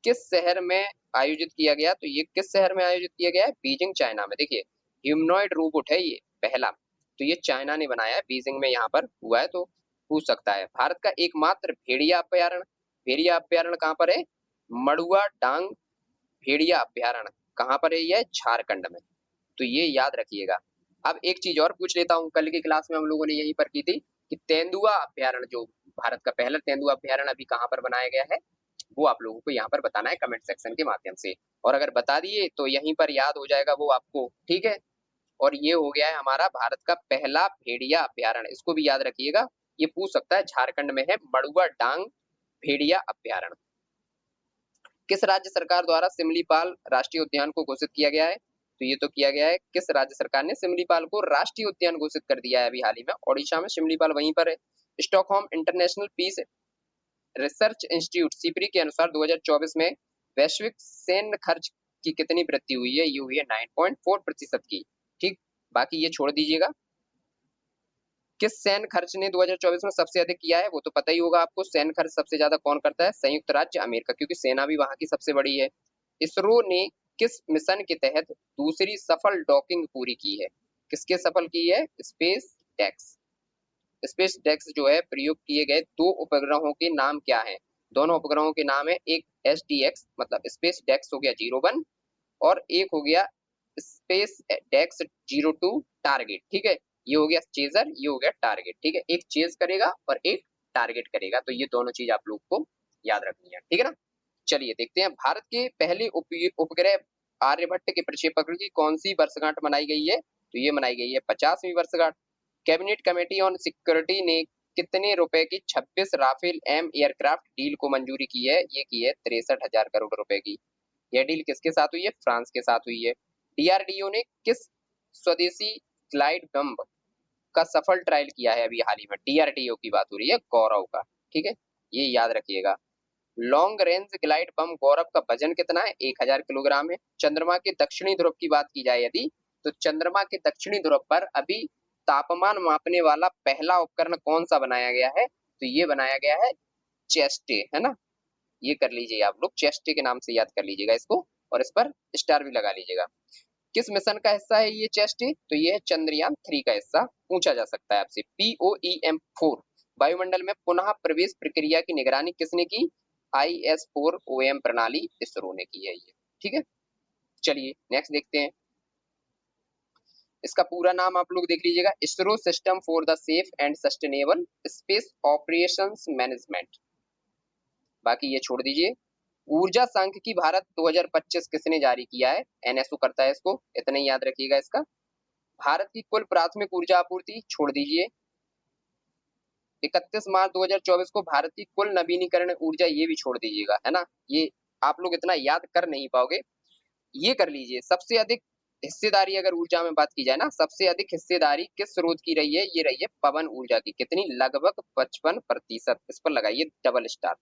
किस शहर में आयोजित किया गया? तो ये किस शहर में आयोजित किया गया है? बीजिंग, चाइना में। देखिए ह्यूमनॉइड रोबोट है ये पहला, तो ये चाइना ने बनाया है, बीजिंग में यहाँ पर हुआ है। तो पूछ सकता है। भारत का एकमात्र भेड़िया अभ्यारण्य कहाँ पर है? मड़ुआ डांग भेड़िया अभ्यारण्य कहाँ पर है? ये झारखंड में। तो ये याद रखिएगा। अब एक चीज और पूछ लेता हूँ, कल की क्लास में हम लोगों ने यहीं पर की थी कि तेंदुआ अभ्यारण्य, जो भारत का पहला तेंदुआ अभ्यारण्य अभी कहाँ पर बनाया गया है, वो आप लोगों को यहाँ पर बताना है कमेंट सेक्शन के माध्यम से। और अगर बता दिए तो यहीं पर याद हो जाएगा वो आपको, ठीक है। और ये हो गया है हमारा भारत का पहला भेड़िया अभ्यारण्य, इसको भी याद रखिएगा। ये पूछ सकता है, झारखंड में है मड़ुआ डांग भेड़िया अभ्यारण्य। किस राज्य सरकार द्वारा सिमलीपाल राष्ट्रीय उद्यान को घोषित किया गया है? तो ये तो किया गया है, किस राज्य सरकार ने सिमलीपाल को राष्ट्रीय उद्यान घोषित कर दिया है अभी हाल ही में? ओडिशा में सिमलीपाल वहीं पर है। Stockholm International Peace Research Institute SIPRI के अनुसार 2024 में वैश्विक सैन्य खर्च की कितनी वृद्धि हुई है? ये हुई है 9.4% की। ठीक। बाकी ये छोड़ दीजिएगा। किस सैन्य खर्च ने 2024 में सबसे अधिक किया है? वो तो पता ही होगा आपको, सैन्य खर्च सबसे ज्यादा कौन करता है? संयुक्त राज्य अमेरिका, क्योंकि सेना भी वहां की सबसे बड़ी है। इसरो ने किस मिशन के तहत दूसरी सफल डॉकिंग पूरी की है? किसके सफल की है? स्पेस डेक्स। स्पेस डेक्स जो है, प्रयोग किए गए दो उपग्रहों के नाम क्या हैं? दोनों उपग्रहों के नाम है, एक SDX मतलब स्पेस डेक्स हो गया 01, और एक हो गया स्पेस डेक्स 02 टारगेट। ठीक है, ये हो गया चेजर, ये हो गया टारगेट। ठीक है, एक चेज करेगा और एक टारगेट करेगा। तो ये दोनों चीज आप लोग को याद रखनी है, ठीक है ना। चलिए देखते हैं, भारत के पहले उपग्रह आर्यभट्ट के प्रक्षेपण की कौन सी वर्षगांठ मनाई गई है? तो ये मनाई गई है 50वीं वर्षगांठ। कैबिनेट कमेटी ऑन सिक्योरिटी ने कितने रुपए की 26 राफेल M एयरक्राफ्ट डील को मंजूरी की है? ये की है 63,000 करोड़ रुपए की। यह डील किसके साथ हुई है? फ्रांस के साथ हुई है। DRDO ने किस स्वदेशी ग्लाइड बम का सफल ट्रायल किया है अभी हाल ही में? DRDO की बात हो रही है, गौरव का। ठीक है, ये याद रखिएगा। लॉन्ग रेंज ग्लाइड बम गौरव का वजन कितना है? 1000 किलोग्राम है। चंद्रमा के दक्षिणी ध्रुव की बात की जाए यदि, तो चंद्रमा के दक्षिणी ध्रुव पर अभी तापमान मापने वाला पहला उपकरण कौन सा बनाया गया है? तो ये बनाया गया है चेस्टे, है ना। ये कर लीजिए आप लोग, चेस्टे के नाम से याद कर लीजिएगा इसको, और इस पर स्टार भी लगा लीजिएगा। किस मिशन का हिस्सा है ये चेस्टे? तो ये है चंद्रयान 3 का हिस्सा। पूछा जा सकता है आपसे। POEM-4 वायुमंडल में पुनः प्रवेश प्रक्रिया की निगरानी किसने की? IS-4OM प्रणाली इसरो ने की है ये। ठीक है, चलिए नेक्स्ट देखते हैं। इसका पूरा नाम आप लोग देख लीजिएगा, ISRO system for the safe and sustainable space operations management. बाकी ये छोड़ दीजिए। ऊर्जा सांख्यिकी भारत 2025 किसने जारी किया है? NSO करता है इसको, इतना ही याद रखिएगा इसका। भारत की कुल प्राथमिक ऊर्जा आपूर्ति छोड़ दीजिए। 31 मार्च 2024 को भारत की कुल नवीनीकरण ऊर्जा, ये भी छोड़ दीजिएगा, है ना। ये आप लोग इतना याद कर नहीं पाओगे। ये कर लीजिए, सबसे अधिक हिस्सेदारी अगर ऊर्जा में बात की जाए ना, सबसे अधिक हिस्सेदारी किस स्रोत की रही है? ये रही है पवन ऊर्जा की। कितनी? लगभग 55%। इस पर लगाइए डबल स्टार।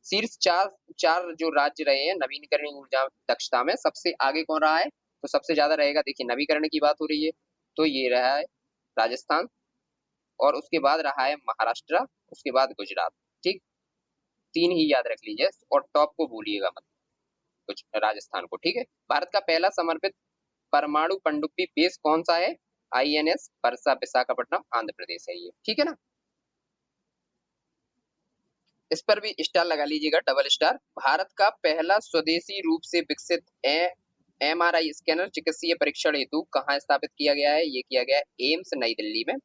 शीर्ष चार जो राज्य रहे हैं नवीनीकरणीय ऊर्जा दक्षता में, सबसे आगे कौन रहा है? तो सबसे ज्यादा रहेगा, देखिए नवीकरण की बात हो रही है, तो ये रहा है राजस्थान, और उसके बाद रहा है महाराष्ट्र, उसके बाद गुजरात। ठीक, तीन ही याद रख लीजिए, और टॉप को भूलिएगा मत, कुछ राजस्थान को। ठीक है, भारत का पहला समर्पित परमाणु पनडुब्बी बेस कौन सा है? INS परसा विशाखापट्टनम, आंध्र प्रदेश है ये। ठीक है ना, इस पर भी स्टार लगा लीजिएगा, डबल स्टार। भारत का पहला स्वदेशी रूप से विकसित MRI स्कैनर चिकित्सीय परीक्षण हेतु कहाँ स्थापित किया गया है? ये किया गया है एम्स नई दिल्ली में।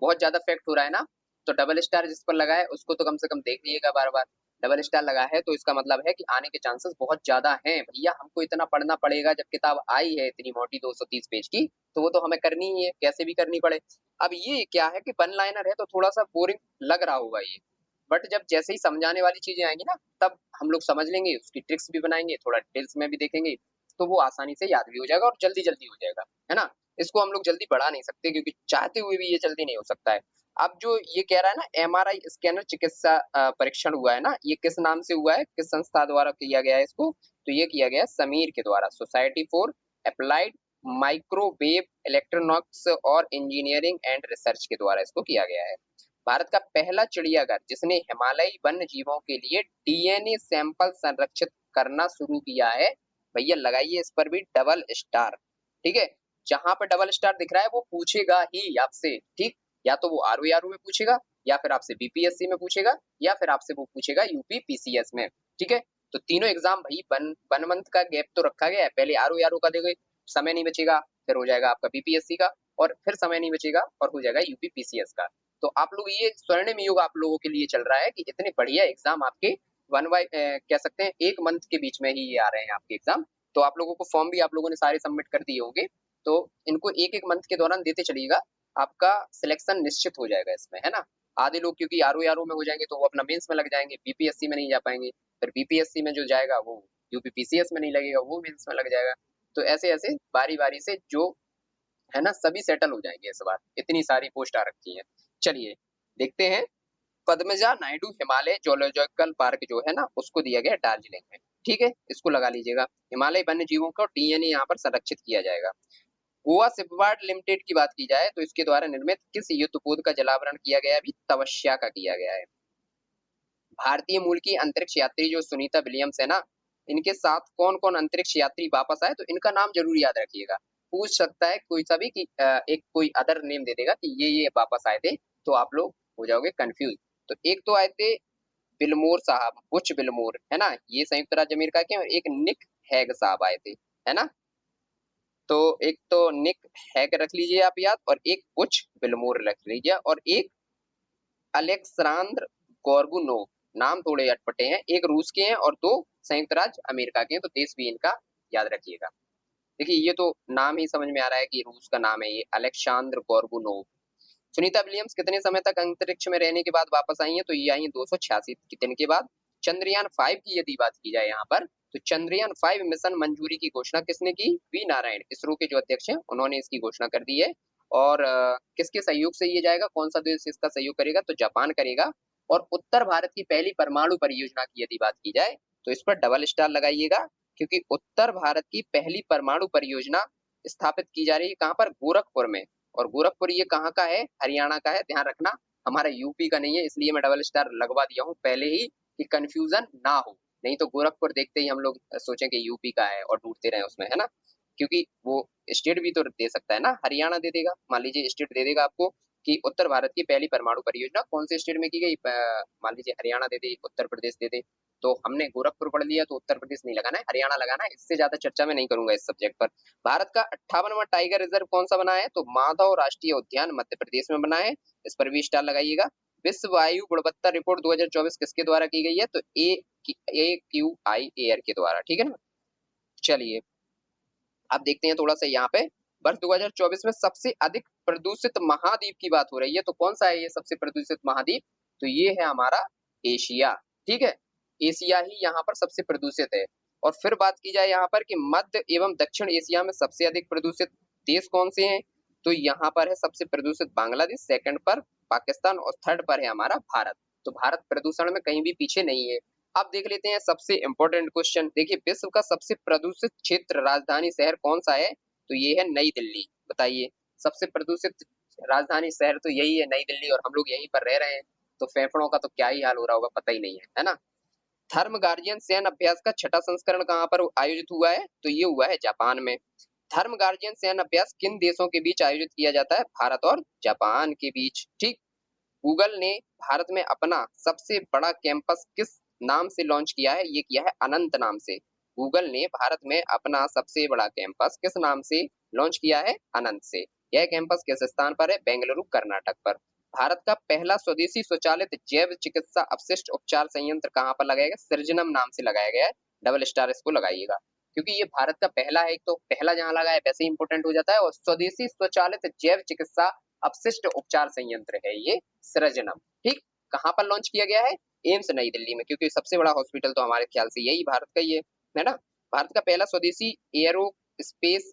बहुत ज्यादा फैक्ट हो रहा है ना, तो डबल स्टार जिस पर लगा है उसको तो कम से कम देख लीजिएगा बार बार। डबल स्टार लगा है तो इसका मतलब है कि आने के चांसेस बहुत ज्यादा हैं भैया। हमको इतना पढ़ना पड़ेगा, जब किताब आई है इतनी मोटी 230 पेज की, तो वो तो हमें करनी ही है, कैसे भी करनी पड़े। अब ये क्या है कि वन लाइनर है तो थोड़ा सा बोरिंग लग रहा होगा ये, बट जब जैसे ही समझाने वाली चीजें आएंगी ना, तब हम लोग समझ लेंगे, उसकी ट्रिक्स भी बनाएंगे, थोड़ा डिटेल्स में भी देखेंगे, तो वो आसानी से याद भी हो जाएगा और जल्दी जल्दी हो जाएगा, है ना। इसको हम लोग जल्दी बढ़ा नहीं सकते, क्योंकि चाहते हुए भी ये जल्दी नहीं हो सकता है। अब जो ये कह रहा है ना MRI स्कैनर चिकित्सा परीक्षण हुआ है ना, ये किस नाम से हुआ है, किस संस्था द्वारा किया गया है इसको? तो ये किया गया है समीर के द्वारा, society for applied microwave electronics और इंजीनियरिंग एंड रिसर्च के द्वारा इसको किया गया है। भारत का पहला चिड़ियाघर जिसने हिमालयी वन्य जीवों के लिए DNA सैंपल संरक्षित करना शुरू किया है, भैया लगाइए इस पर भी डबल स्टार। ठीक है, जहां पर डबल स्टार दिख रहा है वो पूछेगा ही आपसे, ठीक, या तो वो RO में पूछेगा, या फिर आपसे BPSC में पूछेगा, या फिर आपसे वो पूछेगा UP PCS में। ठीक है, तो तीनों एग्जाम भाई 1 मंथ का गैप तो रखा गया है। पहले RO का देखो, समय नहीं बचेगा, फिर हो जाएगा आपका BPSC का, और फिर समय नहीं बचेगा और हो जाएगा UP PCS का। तो आप लोग ये स्वर्णिम युग आप लोगों के लिए चल रहा है कि इतने बढ़िया एग्जाम आपके कह सकते हैं 1 मंथ के बीच में ही ये आ रहे हैं आपके एग्जाम। तो आप लोगों को फॉर्म भी आप लोगों ने सारे सबमिट कर दिए होंगे, तो इनको एक एक मंथ के दौरान देते चलिएगा, आपका सिलेक्शन निश्चित हो जाएगा इसमें, है ना। आधे लोग क्योंकि RO में हो जाएंगे तो वो अपना मेंस में लग जाएंगे, BPSC में नहीं जा पाएंगे, फिर BPSC में जो जाएगा वो UP PCS में नहीं लगेगा, वो मेंस में लग जाएगा। तो ऐसे ऐसे बारी बारी से जो है ना सभी सेटल हो जाएंगे इस बार, इतनी सारी पोस्ट आ रखी है। चलिए देखते हैं, पद्मजा नायडू हिमालय जोलॉजिकल पार्क जो है ना उसको दिया गया दार्जिलिंग में। ठीक है, इसको लगा लीजिएगा, हिमालय वन्य जीवों का DNA यहाँ पर संरक्षित किया जाएगा। गोवा शिपयार्ड लिमिटेड की बात की जाए तो इसके द्वारा निर्मित किस युद्धपोत का जलावरण किया गया? अभी तपस्या का किया गया है। भारतीय मूल की अंतरिक्ष यात्री जो सुनीता विलियम्स है ना, इनके साथ कौन कौन अंतरिक्ष यात्री वापस आए, तो इनका नाम जरूर याद रखिएगा। पूछ सकता है कोई सा भी कि एक कोई अदर नेम दे देगा कि ये वापस आए थे, तो आप लोग हो जाओगे कंफ्यूज। तो एक तो आए थे बिलमोर साहब, बुच बिलमोर, है ना, ये संयुक्त राज्य अमेरिका के, और एक निक हैग साहब आए थे, है ना। तो एक तो निक हैग रख लीजिए आप याद, और एक बुच बिलमोर रख लीजिए, और एक अलेक्सांद्र गोर्बुनोव। नाम थोड़े अटपटे हैं, एक रूस के हैं और दो संयुक्त राज्य अमेरिका के हैं, तो देश भी इनका याद रखिएगा। देखिए ये तो नाम ही समझ में आ रहा है कि रूस का नाम है ये, अलेक्सांद्र गोर्बुनोव। सुनीता विलियम्स कितने समय तक अंतरिक्ष में रहने के बाद वापस आई हैं? तो ये आई हैं 286 दिन के बाद। चंद्रयान 5 की यदि बात की जाए यहाँ पर, तो चंद्रयान 5 मिशन मंजूरी की घोषणा किसने की? वी नारायण, इसरो के जो अध्यक्ष हैं उन्होंने इसकी घोषणा कर दी है। और किसके सहयोग से ये जाएगा, कौन सा देश इसका सहयोग करेगा? तो जापान करेगा। और उत्तर भारत की पहली परमाणु परियोजना की यदि बात की जाए तो इस पर डबल स्टार लगाइएगा, क्योंकि उत्तर भारत की पहली परमाणु परियोजना स्थापित की जा रही है कहाँ पर? गोरखपुर में। और गोरखपुर ये कहाँ का है? हरियाणा का है, ध्यान रखना, हमारा यूपी का नहीं है, इसलिए मैं डबल स्टार लगवा दिया हूँ पहले ही कि कंफ्यूजन ना हो। नहीं तो गोरखपुर देखते ही हम लोग सोचें कि यूपी का है और ढूंढते रहे उसमें, है ना। क्योंकि वो स्टेट भी तो दे सकता है ना, हरियाणा दे देगा, मान लीजिए स्टेट दे देगा आपको कि उत्तर भारत की पहली परमाणु परियोजना कौन से स्टेट में की गई, मान लीजिए हरियाणा दे दे, उत्तर प्रदेश दे दे, तो हमने गोरखपुर पढ़ लिया तो उत्तर प्रदेश नहीं लगाना है, हरियाणा लगाना है। इससे ज्यादा चर्चा में नहीं करूंगा इस सब्जेक्ट पर। भारत का 58वां टाइगर रिजर्व कौन सा बना है? तो माधव राष्ट्रीय उद्यान मध्य प्रदेश में बना है, इस पर भी स्टार लगाइएगा। विश्व वायु गुणवत्ता रिपोर्ट 2024 किसके द्वारा की गई है? तो AQI एयर के द्वारा, ठीक है ना। चलिए अब देखते हैं थोड़ा सा यहाँ पे, वर्ष 2024 में सबसे अधिक प्रदूषित महाद्वीप की बात हो रही है, तो कौन सा है ये सबसे प्रदूषित महाद्वीप? तो ये है हमारा एशिया, ठीक है, एशिया ही यहाँ पर सबसे प्रदूषित है। और फिर बात की जाए यहाँ पर कि मध्य एवं दक्षिण एशिया में सबसे अधिक प्रदूषित देश कौन से हैं? तो यहाँ पर है सबसे प्रदूषित बांग्लादेश, सेकंड पर पाकिस्तान, और थर्ड पर है हमारा भारत। तो भारत प्रदूषण में कहीं भी पीछे नहीं है। अब देख लेते हैं सबसे इंपॉर्टेंट क्वेश्चन, देखिए विश्व का सबसे प्रदूषित क्षेत्र राजधानी शहर कौन सा है? तो ये है नई दिल्ली। बताइए, सबसे प्रदूषित राजधानी शहर तो यही है, नई दिल्ली, और हम लोग यहीं पर रह रहे हैं, तो फेफड़ों का तो क्या ही हाल हो रहा होगा पता ही नहीं है ना। थर्म गार्जियन सैन्य अभ्यास का छठा संस्करण कहाँ पर आयोजित हुआ है? तो ये हुआ है जापान में। थर्म गार्जियन सैन्य अभ्यास किन देशों के बीच आयोजित किया जाता है? भारत और जापान के बीच, ठीक। गूगल ने भारत में अपना सबसे बड़ा कैंपस किस नाम से लॉन्च किया है? ये किया है अनंत नाम से। गूगल ने भारत में अपना सबसे बड़ा कैंपस किस नाम से लॉन्च किया है? अनंत से। यह कैंपस किस स्थान पर है? बेंगलुरु कर्नाटक पर। भारत का पहला स्वदेशी स्वचालित जैव चिकित्सा अपशिष्ट उपचार संयंत्र कहाँ पर लगाया गया? सृजनम नाम से लगाया गया है। डबल स्टार इसको लगाइएगा, क्योंकि ये भारत का पहला है। एक तो पहला जहां लगा है वैसे इंपोर्टेंट हो जाता है, और स्वदेशी स्वचालित जैव चिकित्सा अपशिष्ट उपचार संयंत्र है ये सृजनम। ठीक, कहाँ पर लॉन्च किया गया है? एम्स नई दिल्ली में, क्योंकि सबसे बड़ा हॉस्पिटल तो हमारे ख्याल से यही भारत का ही है ना। भारत का पहला स्वदेशी aero space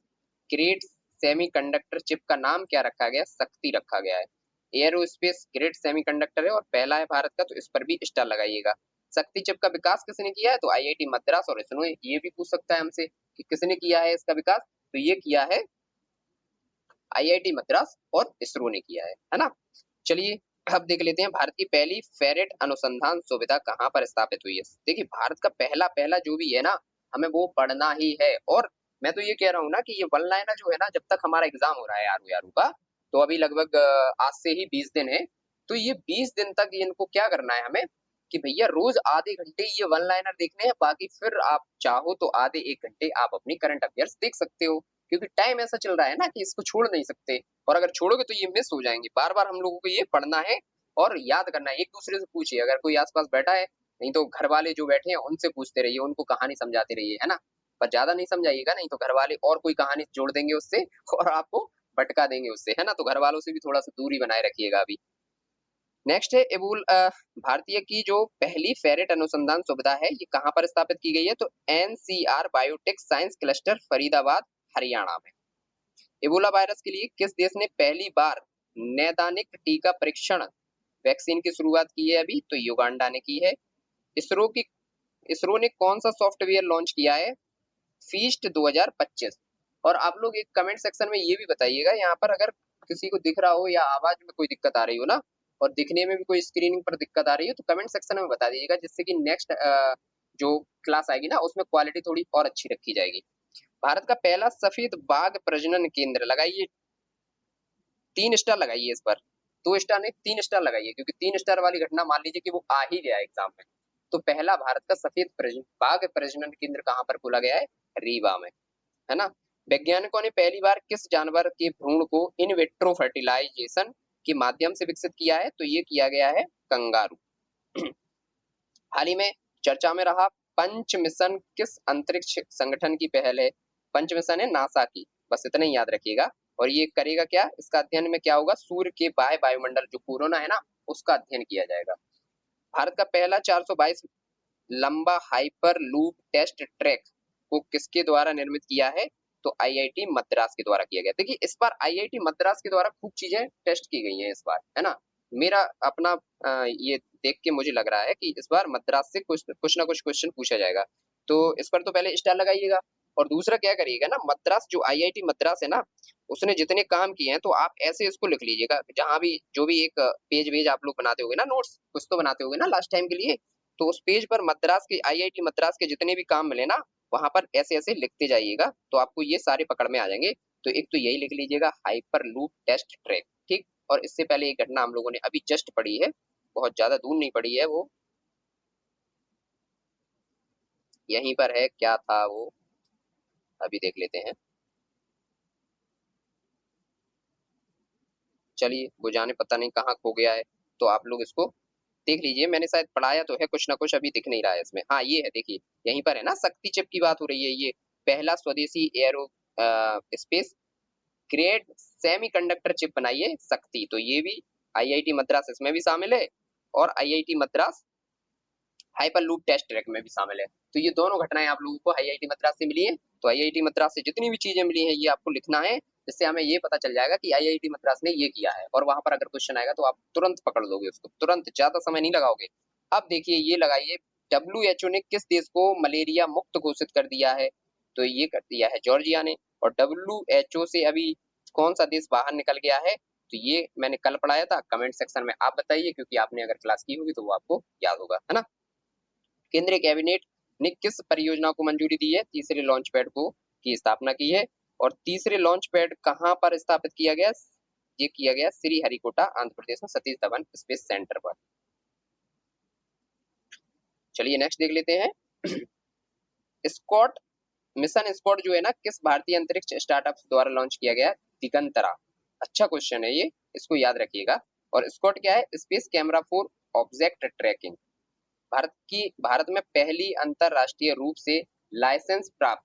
grade semiconductor chip का नाम क्या रखा गया? शक्ति रखा गया है। एयरो स्पेस ग्रेड सेमीकंडक्टर है और पहला है भारत का, तो इस पर भी स्टार लगाइएगा। शक्ति चिप का विकास किसने किया है? तो आईआईटी मद्रास और इसरो। ये भी पूछ सकता है हमसे कि किसने किया है इसका विकास, तो ये किया है आईआईटी मद्रास और इसरो ने किया है ना। चलिए अब देख लेते हैं भारत की पहली फेरेट अनुसंधान सुविधा कहाँ पर स्थापित हुई है। देखिए भारत का पहला पहला जो भी है ना, हमें वो पढ़ना ही है। और मैं तो ये कह रहा हूँ ना कि ये वन लाइनर जो है ना, जब तक हमारा एग्जाम हो रहा है यारू यारू का, तो अभी लगभग आज से ही 20 दिन है, तो ये 20 दिन तक इनको क्या करना है हमें कि भैया रोज आधे घंटे ये वन लाइनर देखने हैं, बाकी फिर आप चाहो तो आधे 1 घंटे आप अपनी करंट अफेयर्स देख सकते हो, क्योंकि टाइम ऐसा चल रहा है ना कि इसको छोड़ नहीं सकते। और अगर छोड़ोगे तो ये मिस हो जाएंगे। बार बार हम लोगों को ये पढ़ना है और याद करना है। एक दूसरे से पूछिए, अगर कोई आसपास बैठा है, नहीं तो घर वाले जो बैठे हैं उनसे पूछते रहिए, उनको कहानी समझाते रहिए, है ना। पर ज्यादा नहीं समझाइएगा, नहीं तो घर वाले और कोई कहानी जोड़ देंगे उससे और आपको भटका देंगे उससे, है ना। तो घर वालों से भी थोड़ा सा दूरी बनाए रखिएगा अभी। नेक्स्ट है भारतीय की जो पहली फेरेट अनुसंधान सुविधा है, ये कहाँ पर स्थापित की गई है? तो NCR biotech science cluster Faridabad Haryana में। इबोला वायरस के लिए किस देश ने पहली बार नैदानिक टीका परीक्षण वैक्सीन की शुरुआत की है? अभी तो युगांडा ने की है। इसरो ने कौन सा सॉफ्टवेयर लॉन्च किया है? फीस्ट 2025। और आप लोग एक कमेंट सेक्शन में ये भी बताइएगा, यहाँ पर अगर किसी को दिख रहा हो या आवाज में कोई दिक्कत आ रही हो ना, और दिखने में भी कोई स्क्रीनिंग पर दिक्कत आ रही है, तो कमेंट सेक्शन में बता दीजिएगा, जिससे कि नेक्स्ट जो क्लास आएगी ना उसमें क्वालिटी थोड़ी और अच्छी रखी जाएगी। भारत का पहला सफेद बाघ प्रजनन केंद्र, लगाइए 3 स्टार लगाइए इस पर। 2 स्टार नहीं, 3 स्टार लगाइए, क्योंकि 3 स्टार वाली घटना मान लीजिए कि वो आ ही गया एग्जाम में। तो पहला भारत का सफेद बाघ प्रजनन केंद्र कहाँ पर खोला गया है? रीवा में, है ना। वैज्ञानिकों ने पहली बार किस जानवर के भ्रूण को इन विट्रो फर्टिलाइजेशन के माध्यम से विकसित किया है? तो ये किया गया है कंगारू। हाल ही में चर्चा में रहा पंच मिशन किस अंतरिक्ष संगठन की पहल है? पंच मिशन है नासा की, बस इतना ही याद रखिएगा। और ये करेगा क्या? इसका अध्ययन में क्या होगा? सूर्य के बाह्य वायुमंडल जो कोरोना है ना, उसका अध्ययन किया जाएगा। भारत का पहला 422 लंबा हाइपर लूप टेस्ट ट्रैक को किसके द्वारा निर्मित किया है? तो आईआईटी मद्रास के द्वारा किया गया। देखिए इस बार आईआईटी मद्रास के द्वारा खूब चीजें टेस्ट की गई हैं इस बार, है ना। मेरा अपना ये देख के मुझे लग रहा है कि इस बार मद्रास से कुछ ना कुछ क्वेश्चन पूछा जाएगा। तो इस पर तो पहले स्टार लगाइएगा। और दूसरा क्या करिएगा ना, मद्रास जो आईआईटी मद्रास है ना, उसने जितने काम किए हैं तो आप ऐसे इसको लिख लीजिएगा, जहां भी जो भी एक पेज वेज आप लोग बनाते होगे ना, नोट्स कुछ तो बनाते होगे ना लास्ट टाइम के लिए, तो उस पेज पर मद्रास के आईआईटी मद्रास के जितने भी काम मिले ना, वहां पर ऐसे ऐसे लिखते जाइएगा, तो आपको ये सारे पकड़ में आ जाएंगे। तो एक तो यही लिख लीजिएगा, हाइपर लूप टेस्ट ट्रैक। ठीक, और इससे पहले एक घटना हम लोगों ने अभी जस्ट पढ़ी है, बहुत ज्यादा दूर नहीं पढ़ी है, वो यहीं पर है। क्या था वो, अभी देख लेते हैं। चलिए वो जाने, पता नहीं कहाँ खो गया है, तो आप लोग इसको देख लीजिए। मैंने शायद पढ़ाया तो है कुछ ना कुछ, अभी दिख नहीं रहा है इसमें। हाँ ये है, देखिए यहीं पर है ना, शक्ति चिप की बात हो रही है। ये पहला स्वदेशी aero space grade semiconductor chip बनाई है शक्ति, तो ये भी आईआईटी मद्रास इसमें भी शामिल है, और IIT Madras hyperloop test track में भी शामिल है। तो ये दोनों घटनाएं आप लोगों को आईआईटी मद्रास से मिली है। तो आईआईटी मद्रास से जितनी भी चीजें मिली हैं ये आपको लिखना है, जिससे हमें ये पता चल जाएगा कि आईआईटी मद्रास ने ये किया है। और वहां पर अगर क्वेश्चन आएगा तो आप तुरंत पकड़ लोगे उसको, तुरंत, ज्यादा समय नहीं लगाओगे। अब देखिए ये लगाइए, डब्ल्यूएचओ ने किस देश को मलेरिया मुक्त घोषित कर दिया है? तो ये कर दिया है जॉर्जिया ने। और डब्ल्यूएचओ से अभी कौन सा देश बाहर निकल गया है? तो ये मैंने कल पढ़ाया था, कमेंट सेक्शन में आप बताइए, क्योंकि आपने अगर क्लास की होगी तो वो आपको याद होगा, है ना। केंद्रीय कैबिनेट ने किस परियोजना को मंजूरी दी है? तीसरे लॉन्च पैड को की स्थापना की है। और तीसरे लॉन्च पैड कहाँ पर स्थापित किया गया? ये किया गया श्रीहरिकोटा आंध्र प्रदेश में, सतीश धवन स्पेस सेंटर पर। चलिए नेक्स्ट देख लेते हैं। स्कॉट मिशन स्कॉट जो है ना, किस भारतीय अंतरिक्ष स्टार्टअप द्वारा लॉन्च किया गया? दिगंतरा। अच्छा क्वेश्चन है ये, इसको याद रखिएगा। और स्कॉट क्या है? Space camera for object tracking. Bharat में पहली अंतरराष्ट्रीय रूप से लाइसेंस प्राप्त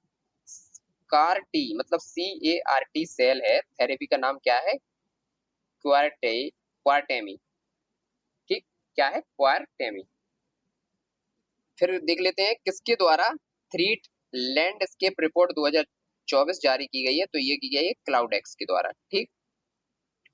CAR-T मतलब CAR-T सेल है, थेरेपी का नाम क्या है? क्वारटेमी। ठीक, क्या है? क्वारटेमी। फिर देख लेते हैं किसके द्वारा थ्रीट लैंडस्केप रिपोर्ट 2024 जारी की गई है, तो ये की गई है क्लाउडेक्स के द्वारा। ठीक,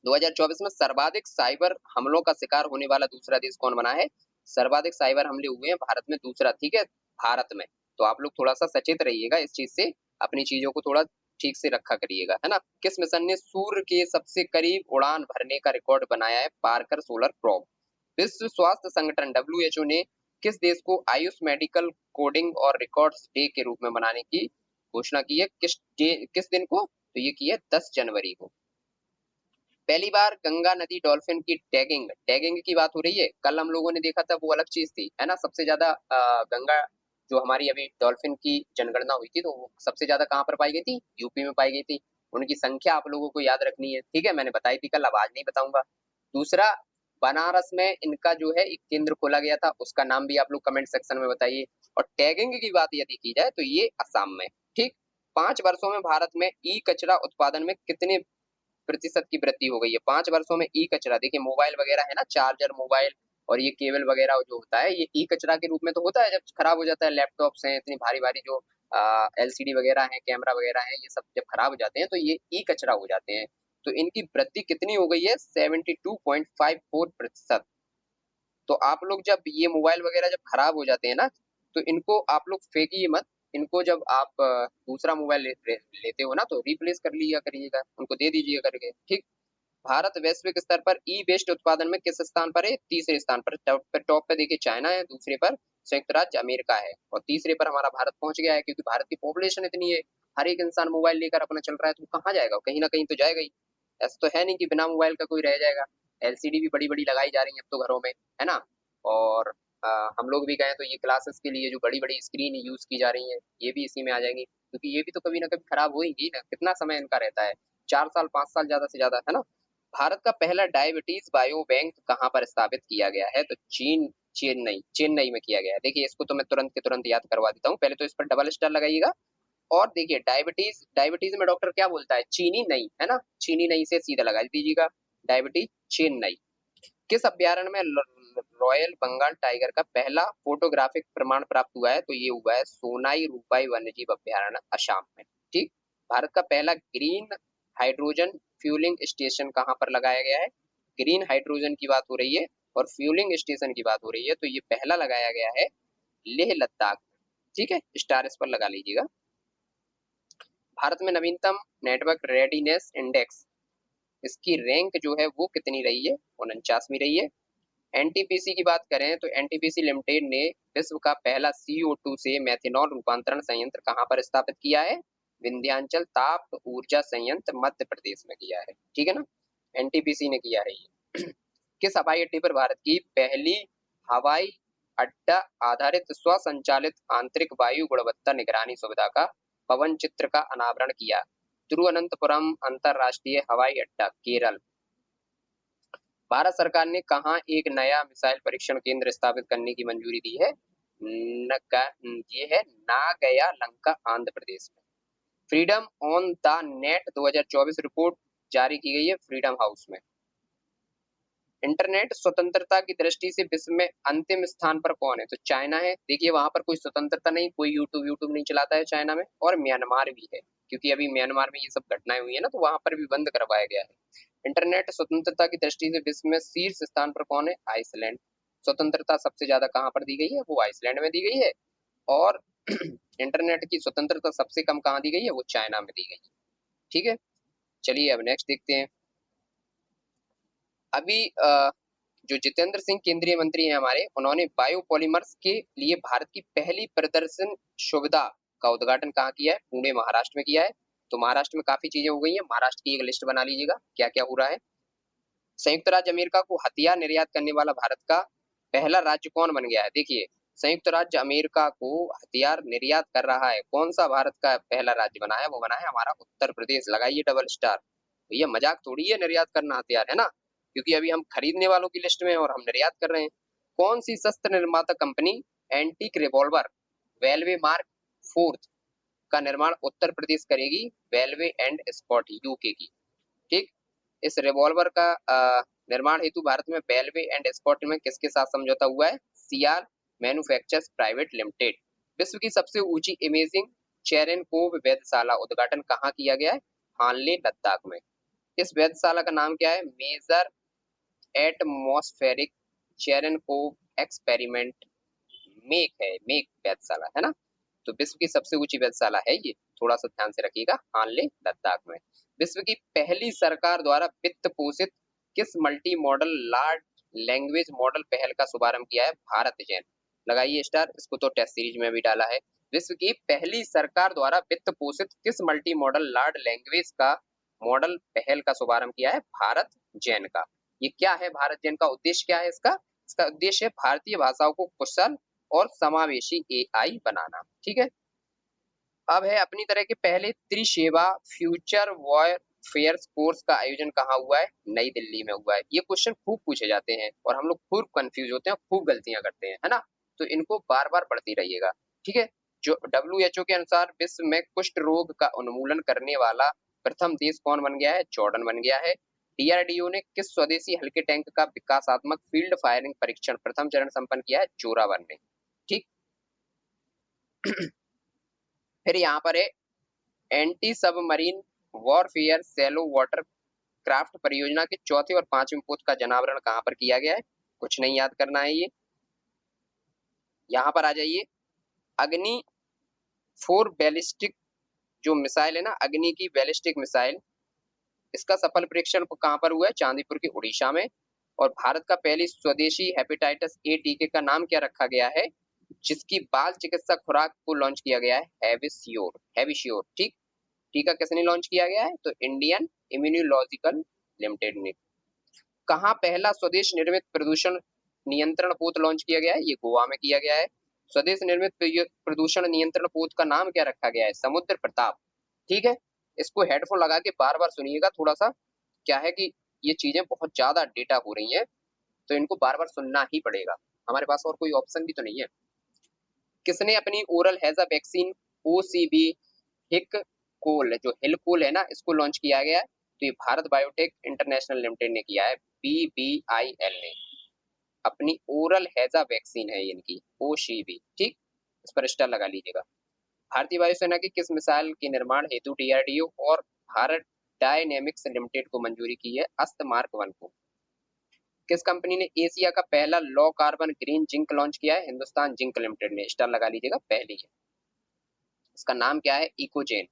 2024 में सर्वाधिक साइबर हमलों का शिकार होने वाला दूसरा देश कौन बना है? सर्वाधिक साइबर हमले हुए हैं भारत में दूसरा। ठीक है, भारत में। तो आप लोग थोड़ा सा सचेत रहिएगा इस चीज से, अपनी चीजों को थोड़ा ठीक से रखा करिएगा, है ना। किस मिशन ने सूर्य के सबसे करीब उड़ान भरने का रिकॉर्ड बनाया है? Parker solar probe. विश्व स्वास्थ्य संगठन WHO ने किस देश को आयुष मेडिकल कोडिंग और रिकॉर्ड्स डे के रूप में मनाने की घोषणा की है? किस दिन को? तो ये की है 10 जनवरी को। पहली बार गंगा नदी डॉल्फिन की टैगिंग की बात हो रही है। कल हम लोगों ने देखा था वो अलग चीज थी, है ना। सबसे ज्यादा गंगा जो हमारी अभी डॉल्फिन की जनगणना हुई थी, तो वो सबसे ज्यादा कहाँ पर पाई गई थी? यूपी में पाई गई थी। उनकी संख्या आप लोगों को याद रखनी है, ठीक है। मैंने बताई थी कल, अब आज नहीं बताऊंगा। दूसरा, बनारस में इनका जो है एक केंद्र खोला गया था, उसका नाम भी आप लोग कमेंट सेक्शन में बताइए। और टैगिंग की बात यदि की जाए तो ये असम में। ठीक, 5 वर्षों में भारत में ई कचरा उत्पादन में कितने प्रतिशत की वृद्धि हो गई है? 5 वर्षों में ई कचरा, देखिए मोबाइल वगैरह है ना, चार्जर मोबाइल और ये केबल वगैरह जो होता है, ये ई कचरा के रूप में तो होता है जब खराब हो जाता है। लैपटॉप्स हैं इतनी भारी भारी जो LCD वगैरह है, कैमरा वगैरह है, ये सब जब खराब हो जाते हैं तो ये ई कचरा हो जाते हैं। तो इनकी वृद्धि कितनी हो गई है? 72.54%। तो आप लोग जब ये मोबाइल वगैरह जब खराब हो जाते हैं ना, तो इनको आप लोग फेंकिए मत। इनको जब आप दूसरा मोबाइल लेते हो ना, तो रिप्लेस कर लिया करिएगा, उनको दे दीजिएगा करके। ठीक, भारत वैश्विक स्तर पर ई वेस्ट उत्पादन में किस स्थान पर है? तीसरे स्थान पर। टॉप पे देखिए चाइना है, दूसरे पर संयुक्त राज्य अमेरिका है, और तीसरे पर हमारा भारत पहुंच गया है, क्योंकि भारत की पॉपुलेशन इतनी है। हर एक इंसान मोबाइल लेकर अपना चल रहा है, तो कहाँ जाएगा? कहीं ना कहीं तो जाएगा ही। ऐसा तो है नहीं कि बिना मोबाइल का कोई रह जाएगा। LCD भी बड़ी बड़ी लगाई जा रही है अब तो घरों में, है ना। और हम लोग भी गए तो ये क्लासेस के लिए जो बड़ी बड़ी स्क्रीन यूज की जा रही है, ये भी इसी में आ जाएंगी, क्योंकि ये भी तो कभी ना कभी खराब होगी ना। कितना समय इनका रहता है? 4 साल 5 साल ज्यादा से ज्यादा, है ना। भारत का पहला डायबिटीज बायो बैंक कहाँ पर स्थापित किया गया है? तो चेन्नई में किया गया है। देखिए इसको तो मैं तुरंत के तुरंत याद करवा देता हूँ, पहले तो इस पर डबल स्टार लगाइएगा। और देखिए डायबिटीज डायबिटीज में डॉक्टर क्या बोलता है? चीनी नहीं, है ना। चीनी नहीं से सीधा लगा दीजिएगा, डायबिटीज चेन्नई। किस अभ्यारण्य में रॉयल बंगाल टाइगर का पहला फोटोग्राफिक प्रमाण प्राप्त हुआ है? तो ये हुआ है सोनाई रूपाई वन्यजीव अभ्यारण्य, असम में। ठीक, भारत का पहला ग्रीन हाइड्रोजन फ्यूलिंग स्टेशन कहाँ पर लगाया गया है? ग्रीन हाइड्रोजन की बात हो रही है और फ्यूलिंग स्टेशन की बात हो रही है, तो ये पहला लगाया गया है लेह लद्दाख। ठीक है, स्टार इस पर लगा लीजिएगा। भारत में नवीनतम नेटवर्क रेडीनेस इंडेक्स, इसकी रैंक जो है वो कितनी रही है? 49वीं रही है। NTPC की बात करें तो NTPC लिमिटेड ने विश्व का पहला CO2 से मेथनॉल रूपांतरण संयंत्र कहाँ पर स्थापित किया है? विंध्याचल ताप ऊर्जा संयंत्र, मध्य प्रदेश में किया है। ठीक है ना, NTPC ने किया है ये। किस हवाई अड्डे पर भारत की पहली हवाई अड्डा आधारित स्वसंचालित आंतरिक वायु गुणवत्ता निगरानी सुविधा का पवन चित्र का अनावरण किया? तिरुवनंतपुरम अंतरराष्ट्रीय हवाई अड्डा, केरल। भारत सरकार ने कहाँ एक नया मिसाइल परीक्षण केंद्र स्थापित करने की मंजूरी दी है? ये है नागया लंका, आंध्र प्रदेश में। Freedom on the net 2024 report जारी की गई है फ्रीडम हाउस में। इंटरनेट स्वतंत्रता की दृष्टि से विश्व में अंतिम स्थान पर कौन है? तो चाइना है। देखिए वहां पर कोई स्वतंत्रता नहीं, कोई यूट्यूब नहीं चलाता है चाइना में। और म्यांमार भी है, क्योंकि अभी म्यांमार में ये सब घटनाएं हुई है ना, तो वहां पर भी बंद करवाया गया है। इंटरनेट स्वतंत्रता की दृष्टि से विश्व में शीर्ष स्थान पर कौन है? आइसलैंड। स्वतंत्रता सबसे ज्यादा कहाँ पर दी गई है? वो आइसलैंड में दी गई है। और इंटरनेट की स्वतंत्रता सबसे कम कहाँ दी गई है? वो चाइना में दी गई है। ठीक है, चलिए अब नेक्स्ट देखते हैं। अभी जो जितेंद्र सिंह केंद्रीय मंत्री हैं हमारे, उन्होंने बायोपॉलिमर्स के लिए भारत की पहली प्रदर्शन सुविधा का उद्घाटन कहाँ किया है? पुणे, महाराष्ट्र में किया है। तो महाराष्ट्र में काफी चीजें हो गई हैं, महाराष्ट्र की एक लिस्ट बना लीजिएगा क्या क्या हो रहा है। संयुक्त राज्य अमेरिका को हथियार निर्यात करने वाला भारत का पहला राज्य कौन बन गया है? देखिए संयुक्त राज्य अमेरिका को हथियार निर्यात कर रहा है, कौन सा भारत का पहला राज्य बना है? वो बना है हमारा उत्तर प्रदेश। लगाइए डबल स्टार। भैया मजाक थोड़ी है निर्यात करना हथियार, है ना, क्योंकि अभी हम खरीदने वालों की लिस्ट में हैं और हम निर्यात कर रहे हैं। कौन सी शस्त्र निर्माता company antique revolver Webley mark fourth का निर्माण उत्तर प्रदेश करेगी? वेलवे एंड स्कॉट, यूके की। ठीक। इस रिवॉल्वर का निर्माण हेतु भारत में वेलवे एंड स्कॉट में किसके साथ समझौता हुआ है? CR manufactures private limited. विश्व की सबसे ऊंची इमेजिंग चेरेनकोव वेधशाला उद्घाटन कहाँ किया गया है? हानले, लद्दाख में। इस वेधशाला का नाम क्या है? Major atmospheric Cherenkov experiment MACE है, मेक वेधशाला, है ना। तो विश्व की सबसे ऊंची वेधशाला है ये, थोड़ा सा ध्यान से रखिएगा, हानले, लद्दाख में। विश्व की पहली सरकार द्वारा वित्त पोषित किस multi modal large language model पहल का शुभारंभ किया है? भारत जैन। लगाइए स्टार, इसको तो टेस्ट सीरीज में भी डाला है। विश्व की पहली सरकार द्वारा वित्त पोषित किस मल्टी मॉडल लार्ज लैंग्वेज का मॉडल पहल का शुभारंभ किया है? भारत जैन का। ये क्या है भारत जैन का उद्देश्य? क्या है इसका? इसका उद्देश्य है भारतीय भाषाओं को कुशल और समावेशी एआई बनाना। ठीक है। अब है अपनी तरह के पहले त्रिसेवा फ्यूचर वॉरफेयर कोर्स का आयोजन कहाँ हुआ है? नई दिल्ली में हुआ है। ये क्वेश्चन खूब पूछे जाते हैं और हम लोग खूब कंफ्यूज होते हैं, खूब गलतियां करते हैं, है ना। तो इनको बार बार पढ़ती रहिएगा। ठीक है। जो WHO के अनुसार विश्व में कुष्ठ रोग का उन्मूलन करने वाला प्रथम देश कौन बन गया है? जॉर्डन बन गया है। DRDO ने किस स्वदेशी हल्के टैंक का विकासात्मक फील्ड फायरिंग परीक्षण प्रथम चरण संपन्न किया है? जोरावर ने। ठीक। फिर यहाँ पर है anti submarine warfare shallow water craft परियोजना के चौथे और पांचवें पोत का जनावरण कहाँ पर किया गया है? कुछ नहीं याद करना है ये। यहाँ पर आ जाइए। अग्नि 4 बैलिस्टिक जो मिसाइल है ना, अग्नि की बैलिस्टिक मिसाइल, इसका सफल परीक्षण कहाँ पर हुआ है? चांदीपुर के उड़ीसा में। और भारत का पहली स्वदेशी हेपेटाइटिस ए टीके का नाम क्या रखा गया है, जिसकी बाल चिकित्सा खुराक को लॉन्च किया गया है? हैविश्योर, हैविश्योर। ठीक। टीका किसने लॉन्च किया गया है? तो इंडियन इम्यूनोलॉजिकल लिमिटेड ने। कहाँ पहला स्वदेश निर्मित प्रदूषण नियंत्रण पोत लॉन्च किया गया है? ये गोवा में किया गया है। स्वदेश निर्मित प्रदूषण नियंत्रण पोत का नाम क्या रखा गया है? समुद्र प्रताप। ठीक है। इसको हेडफोन लगा के बार बार सुनिएगा, थोड़ा सा क्या है कि ये चीजें बहुत ज्यादा डेटा हो रही हैं, तो इनको बार बार सुनना ही पड़ेगा। हमारे पास और कोई ऑप्शन भी तो नहीं है। किसने अपनी ओरल हैजा वैक्सीन OCB हिक कोल, जो हिलकोल है ना, इसको लॉन्च किया गया है? तो ये भारत बायोटेक इंटरनेशनल लिमिटेड ने किया है, BBIL ने। अपनी ओरल हैजा वैक्सीन है इनकी, OCB। ठीक। इस पर स्टार लगा लीजिएगा। भारतीय वायुसेना की किस मिसाइल के निर्माण हेतु DRDO और भारत डायनेमिक्स लिमिटेड को मंजूरी की है? अस्त्र मार्क 1 को। किस कंपनी ने एशिया का पहला low carbon green zinc launch किया है? हिंदुस्तान जिंक लिमिटेड ने। स्टार लगा लीजिएगा, पहली है। इसका नाम क्या है? इकोजेन।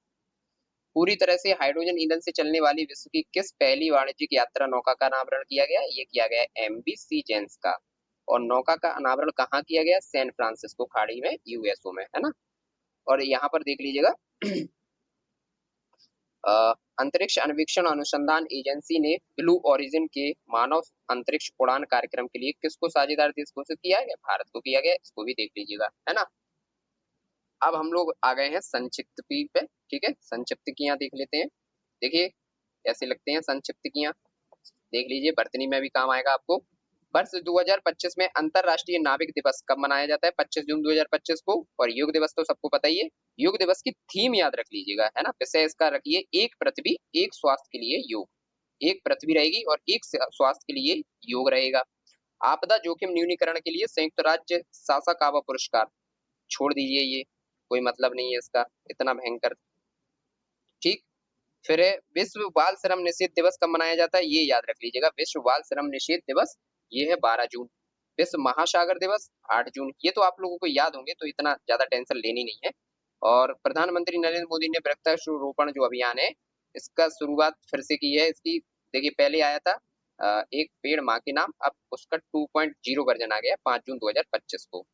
पूरी तरह से हाइड्रोजन ईंधन से चलने वाली विश्व की किस पहली वाणिज्यिक यात्रा नौका का अनावरण किया गया? ये किया गया है MV सीजेंस का। और नौका का अनावरण कहाँ किया गया? सैन फ्रांसिस्को खाड़ी में, USO में, है ना। और यहाँ पर देख लीजिएगा। अंतरिक्ष अन्वेषण अनुसंधान एजेंसी ने ब्लू ओरिजिन के मानव अंतरिक्ष उड़ान कार्यक्रम के लिए किसको साझेदार देश घोषित किया है? भारत को किया गया। इसको भी देख लीजिएगा, है ना। अब हम लोग आ गए हैं संक्षिप्त पे। ठीक है। संक्षिप्तियां देख लेते हैं। देखिए ऐसे लगते हैं संक्षिप्तियां, देख लीजिए, बर्तनी में भी काम आएगा आपको। वर्ष 2025 में अंतरराष्ट्रीय नाविक दिवस कब मनाया जाता है? 25 जून 2025 को। और योग दिवस तो सबको पता ही है। योग दिवस की थीम याद रख लीजिएगा, है ना। विषय इसका रखिए, एक पृथ्वी एक स्वास्थ्य के लिए योग। एक पृथ्वी रहेगी और एक स्वास्थ्य के लिए योग रहेगा। आपदा जोखिम न्यूनीकरण के लिए संयुक्त राज्य सासाकावा पुरस्कार, छोड़ दीजिए, ये कोई मतलब नहीं है इसका, इतना भयंकर। ठीक। फिर है विश्व बाल श्रम निषेध दिवस कब मनाया जाता है? ये याद रख लीजिएगा, विश्व बाल श्रम निषेध दिवस ये है 12 जून। विश्व महासागर दिवस 8 जून। ये तो आप लोगों को याद होंगे, तो इतना ज्यादा टेंशन लेनी नहीं है। और प्रधानमंत्री नरेंद्र मोदी ने वृक्षारोपण जो अभियान है, इसका शुरुआत फिर से की है। इसकी देखिए, पहले आया था एक पेड़ माँ के नाम, अब उसका 2.0 वर्जन आ गया 5 जून 2025 को।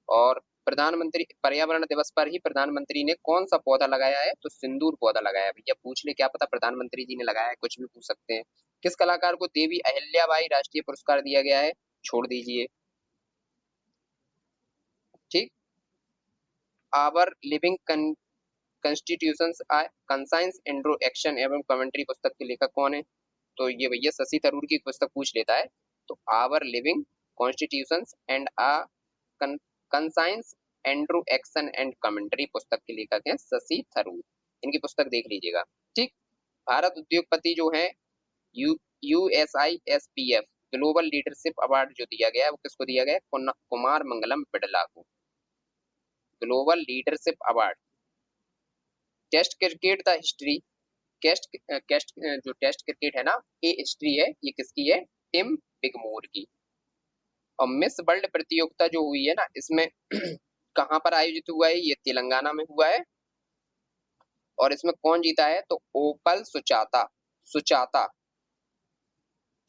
और प्रधानमंत्री पर्यावरण दिवस पर ही प्रधानमंत्री ने कौन सा पौधा लगाया है? तो सिंदूर पौधा लगाया। भैया पूछ ले, क्या पता प्रधानमंत्री जी ने लगाया है, कुछ भी पूछ सकते हैं। किस कलाकार को देवी अहिल्याबाई राष्ट्रीय पुरस्कार दिया गया है? छोड़ दीजिए। आवर लिविंग कॉन्स्टिट्यूशंस कंसाइंस एंड्रो एक्शन एवं कमेंट्री पुस्तक के लेखक कौन है? तो ये भैया शशि थरूर की पुस्तक पूछ लेता है। तो our living constitutions and conscience एंड्रो एक्शन एंड कमेंट्री पुस्तक के लेखक हैं शशि थरूर। इनकी पुस्तक देख लीजिएगा। ठीक। भारत उद्योगपति जो है USISPF ग्लोबल लीडरशिप अवार्ड जो दिया गया है वो किसको दिया गया है? कुमार मंगलम बिड़ला को global leadership award. Test cricket the history, जो टेस्ट क्रिकेट है ना ये हिस्ट्री है, ये किसकी है? टिम बिगमोर की। और मिस वर्ल्ड प्रतियोगिता जो हुई है ना इसमें कहाँ पर आयोजित हुआ है? ये तेलंगाना में हुआ है। और इसमें कौन जीता है? तो ओपल सुचाता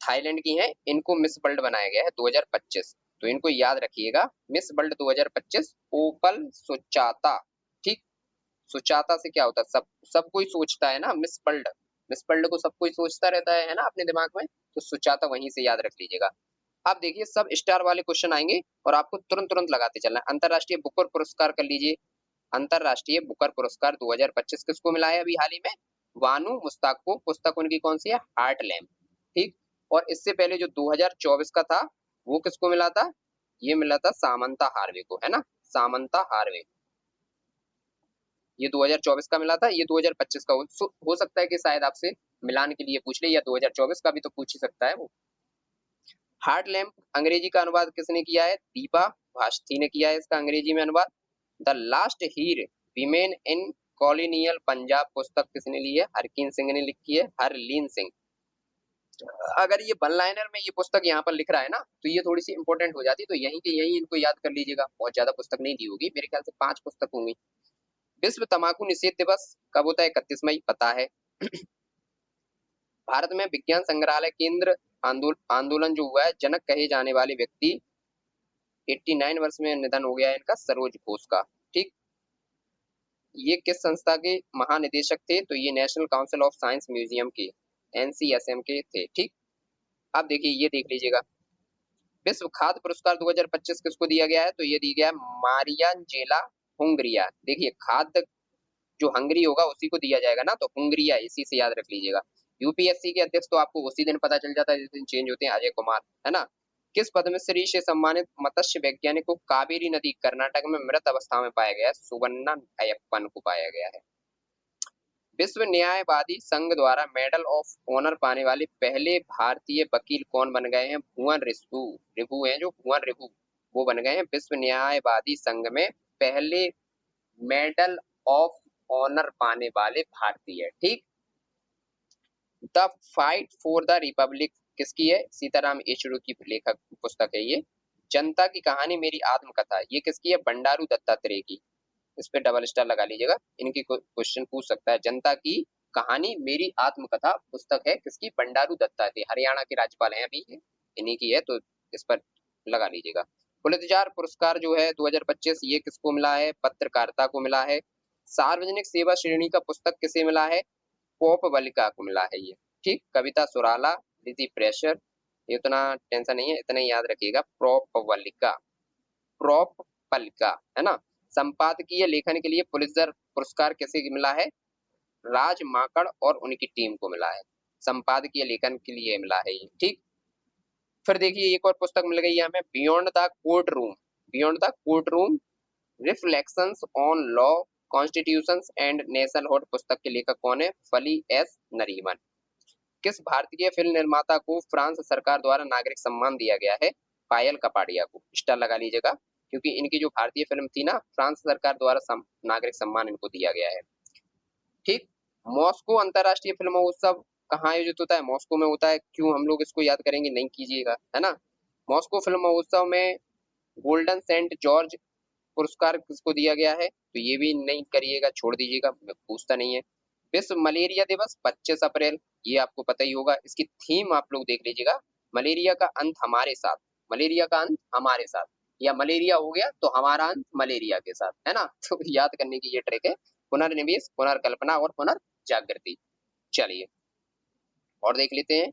थाईलैंड की हैं, इनको मिस वर्ल्ड बनाया गया है 2025। तो इनको याद रखिएगा, मिस वर्ल्ड 2025 ओपल सुचाता। ठीक। सुचाता से क्या होता है? सब कोई सोचता है ना मिस वर्ल्ड को सब कोई सोचता रहता है ना अपने दिमाग में, तो सुचाता वहीं से याद रख लीजिएगा। अब देखिए सब स्टार वाले क्वेश्चन आएंगे और आपको तुरंत तुरंत लगाते चलना है। अंतरराष्ट्रीय बुकर पुरस्कार कर लीजिए। अंतरराष्ट्रीय बुकर पुरस्कार 2025 किसको मिला है अभी हाल ही में? वानू मुस्ताक को। पुस्तक उनकी कौन सी है? Heart lamp. ठीक। और इससे पहले जो 2024 का था वो किसको मिला था? ये मिला था सामंता हार्वे को, है ना, सामंता हार्वे। ये 2024 का मिला था, ये 2025 का हो सकता है कि शायद आपसे मिलान के लिए पूछ ले, या 2024 का भी तो पूछ ही सकता है वो। हार्ट लैम्प अंग्रेजी का अनुवाद किसने किया है? दीपा भास्ती ने किया है इसका अंग्रेजी में अनुवाद। The last Heer women in colonial Punjab पुस्तक किसने ली है? हरकीन सिंह ने लिखी है, हरलीन सिंह। अगर ये वन लाइनर में ये पुस्तक यहाँ पर लिख रहा है ना तो ये थोड़ी सी इंपॉर्टेंट हो जाती, तो यहीं के यहीं इनको याद कर लीजिएगा। बहुत ज्यादा पुस्तक नहीं दी होगी, मेरे ख्याल से 5 पुस्तक होंगी। विश्व तंबाकू निषेध दिवस कब होता है? 31 मई, पता है। भारत में विज्ञान संग्रहालय केंद्र आंदोलन जो हुआ है, जनक कहे जाने वाले व्यक्ति 89 वर्ष में निधन हो गया है इनका, सरोज घोष का। ठीक। ये किस संस्था के महानिदेशक थे? तो ये national council of science museum के NCSM के थे। ठीक। अब देखिए ये देख लीजिएगा, विश्व खाद्य पुरस्कार 2025 किसको दिया गया है? तो ये दिया गया है मारियांजेला हुंगरिया। देखिए खाद्य जो हंगरी होगा उसी को दिया जाएगा ना, तो हुंगरिया इसी से याद रख लीजिएगा। यूपीएससी के अध्यक्ष तो आपको उसी दिन पता चल जाता है जिस दिन चेंज होते हैं, अजय कुमार, है ना। किस पद्मश्री से सम्मानित मत्स्य वैज्ञानिक को कावेरी नदी कर्नाटक में मृत अवस्था में पाया गया है? सुवर्णा अयप्पन को पाया गया है। विश्व न्यायवादी संघ द्वारा मेडल ऑफ ऑनर पाने वाले पहले भारतीय वकील कौन बन गए हैं? भुवन रिभु हैं, जो भुवन रिभु वो बन गए हैं विश्व न्यायवादी संघ में पहले मेडल ऑफ ऑनर पाने वाले भारतीय। ठीक। The fight for the Republic किसकी है? सीताराम येचुरी की लेखक पुस्तक है ये। जनता की कहानी मेरी आत्मकथा ये किसकी है? बंडारू दत्तात्रेय की। इस पे डबल स्टार लगा लीजिएगा, इनकी क्वेश्चन पूछ सकता है। जनता की कहानी मेरी आत्मकथा पुस्तक है किसकी? बंडारू दत्तात्रेय, हरियाणा के राज्यपाल हैं अभी, इन्हीं की है, तो इस पर लगा लीजिएगा। पुलित्जार पुरस्कार जो है 2025 ये किसको मिला है? पत्रकारिता को मिला है। सार्वजनिक सेवा श्रेणी का पुस्तक किसे मिला है? पोप वलिका को मिला है ये। ठीक। कविता सुराला, लिजी प्रेशर, ये उतना टेंशन नहीं है, इतना ही याद रखिएगा। प्रोपवलिका, है ना। संपादकीय लेखन के लिए पुलित्जर पुरस्कार किसे मिला है? राज माकड़ और उनकी टीम को मिला है, संपादकीय लेखन के लिए मिला है ये। ठीक। फिर देखिए एक और पुस्तक मिल गई है हमें, beyond the court room reflections on law constitutions and nationhood पुस्तक के लेखक कौन है? फली एस नरीमन। किस भारतीय फिल्म निर्माता को फ्रांस सरकार द्वारा नागरिक सम्मान दिया गया है? पायल कपाड़िया को। स्टार लगा लीजिएगा, क्योंकि इनकी जो भारतीय फिल्म थी ना, फ्रांस सरकार द्वारा नागरिक सम्मान इनको दिया गया है। ठीक। मॉस्को अंतरराष्ट्रीय फिल्म महोत्सव कहाँ आयोजित होता है? मॉस्को में होता है। क्यों हम लोग इसको याद करेंगे? नहीं कीजिएगा, है ना। मॉस्को फिल्म महोत्सव में गोल्डन सेंट जॉर्ज पुरस्कार किसको दिया गया है? तो ये भी नहीं करिएगा, छोड़ दीजिएगा, पूछता नहीं है। विश्व मलेरिया दिवस 25 अप्रैल, ये आपको पता ही होगा। इसकी थीम आप लोग देख लीजिएगा, मलेरिया का अंत हमारे साथ, मलेरिया का अंत हमारे साथ, या मलेरिया हो गया तो हमारा अंत मलेरिया के साथ, है ना। तो याद करने की ये ट्रिक है, पुनर्निवेश, पुनर्कल्पना और पुनर्जागृति। चलिए और देख लेते हैं,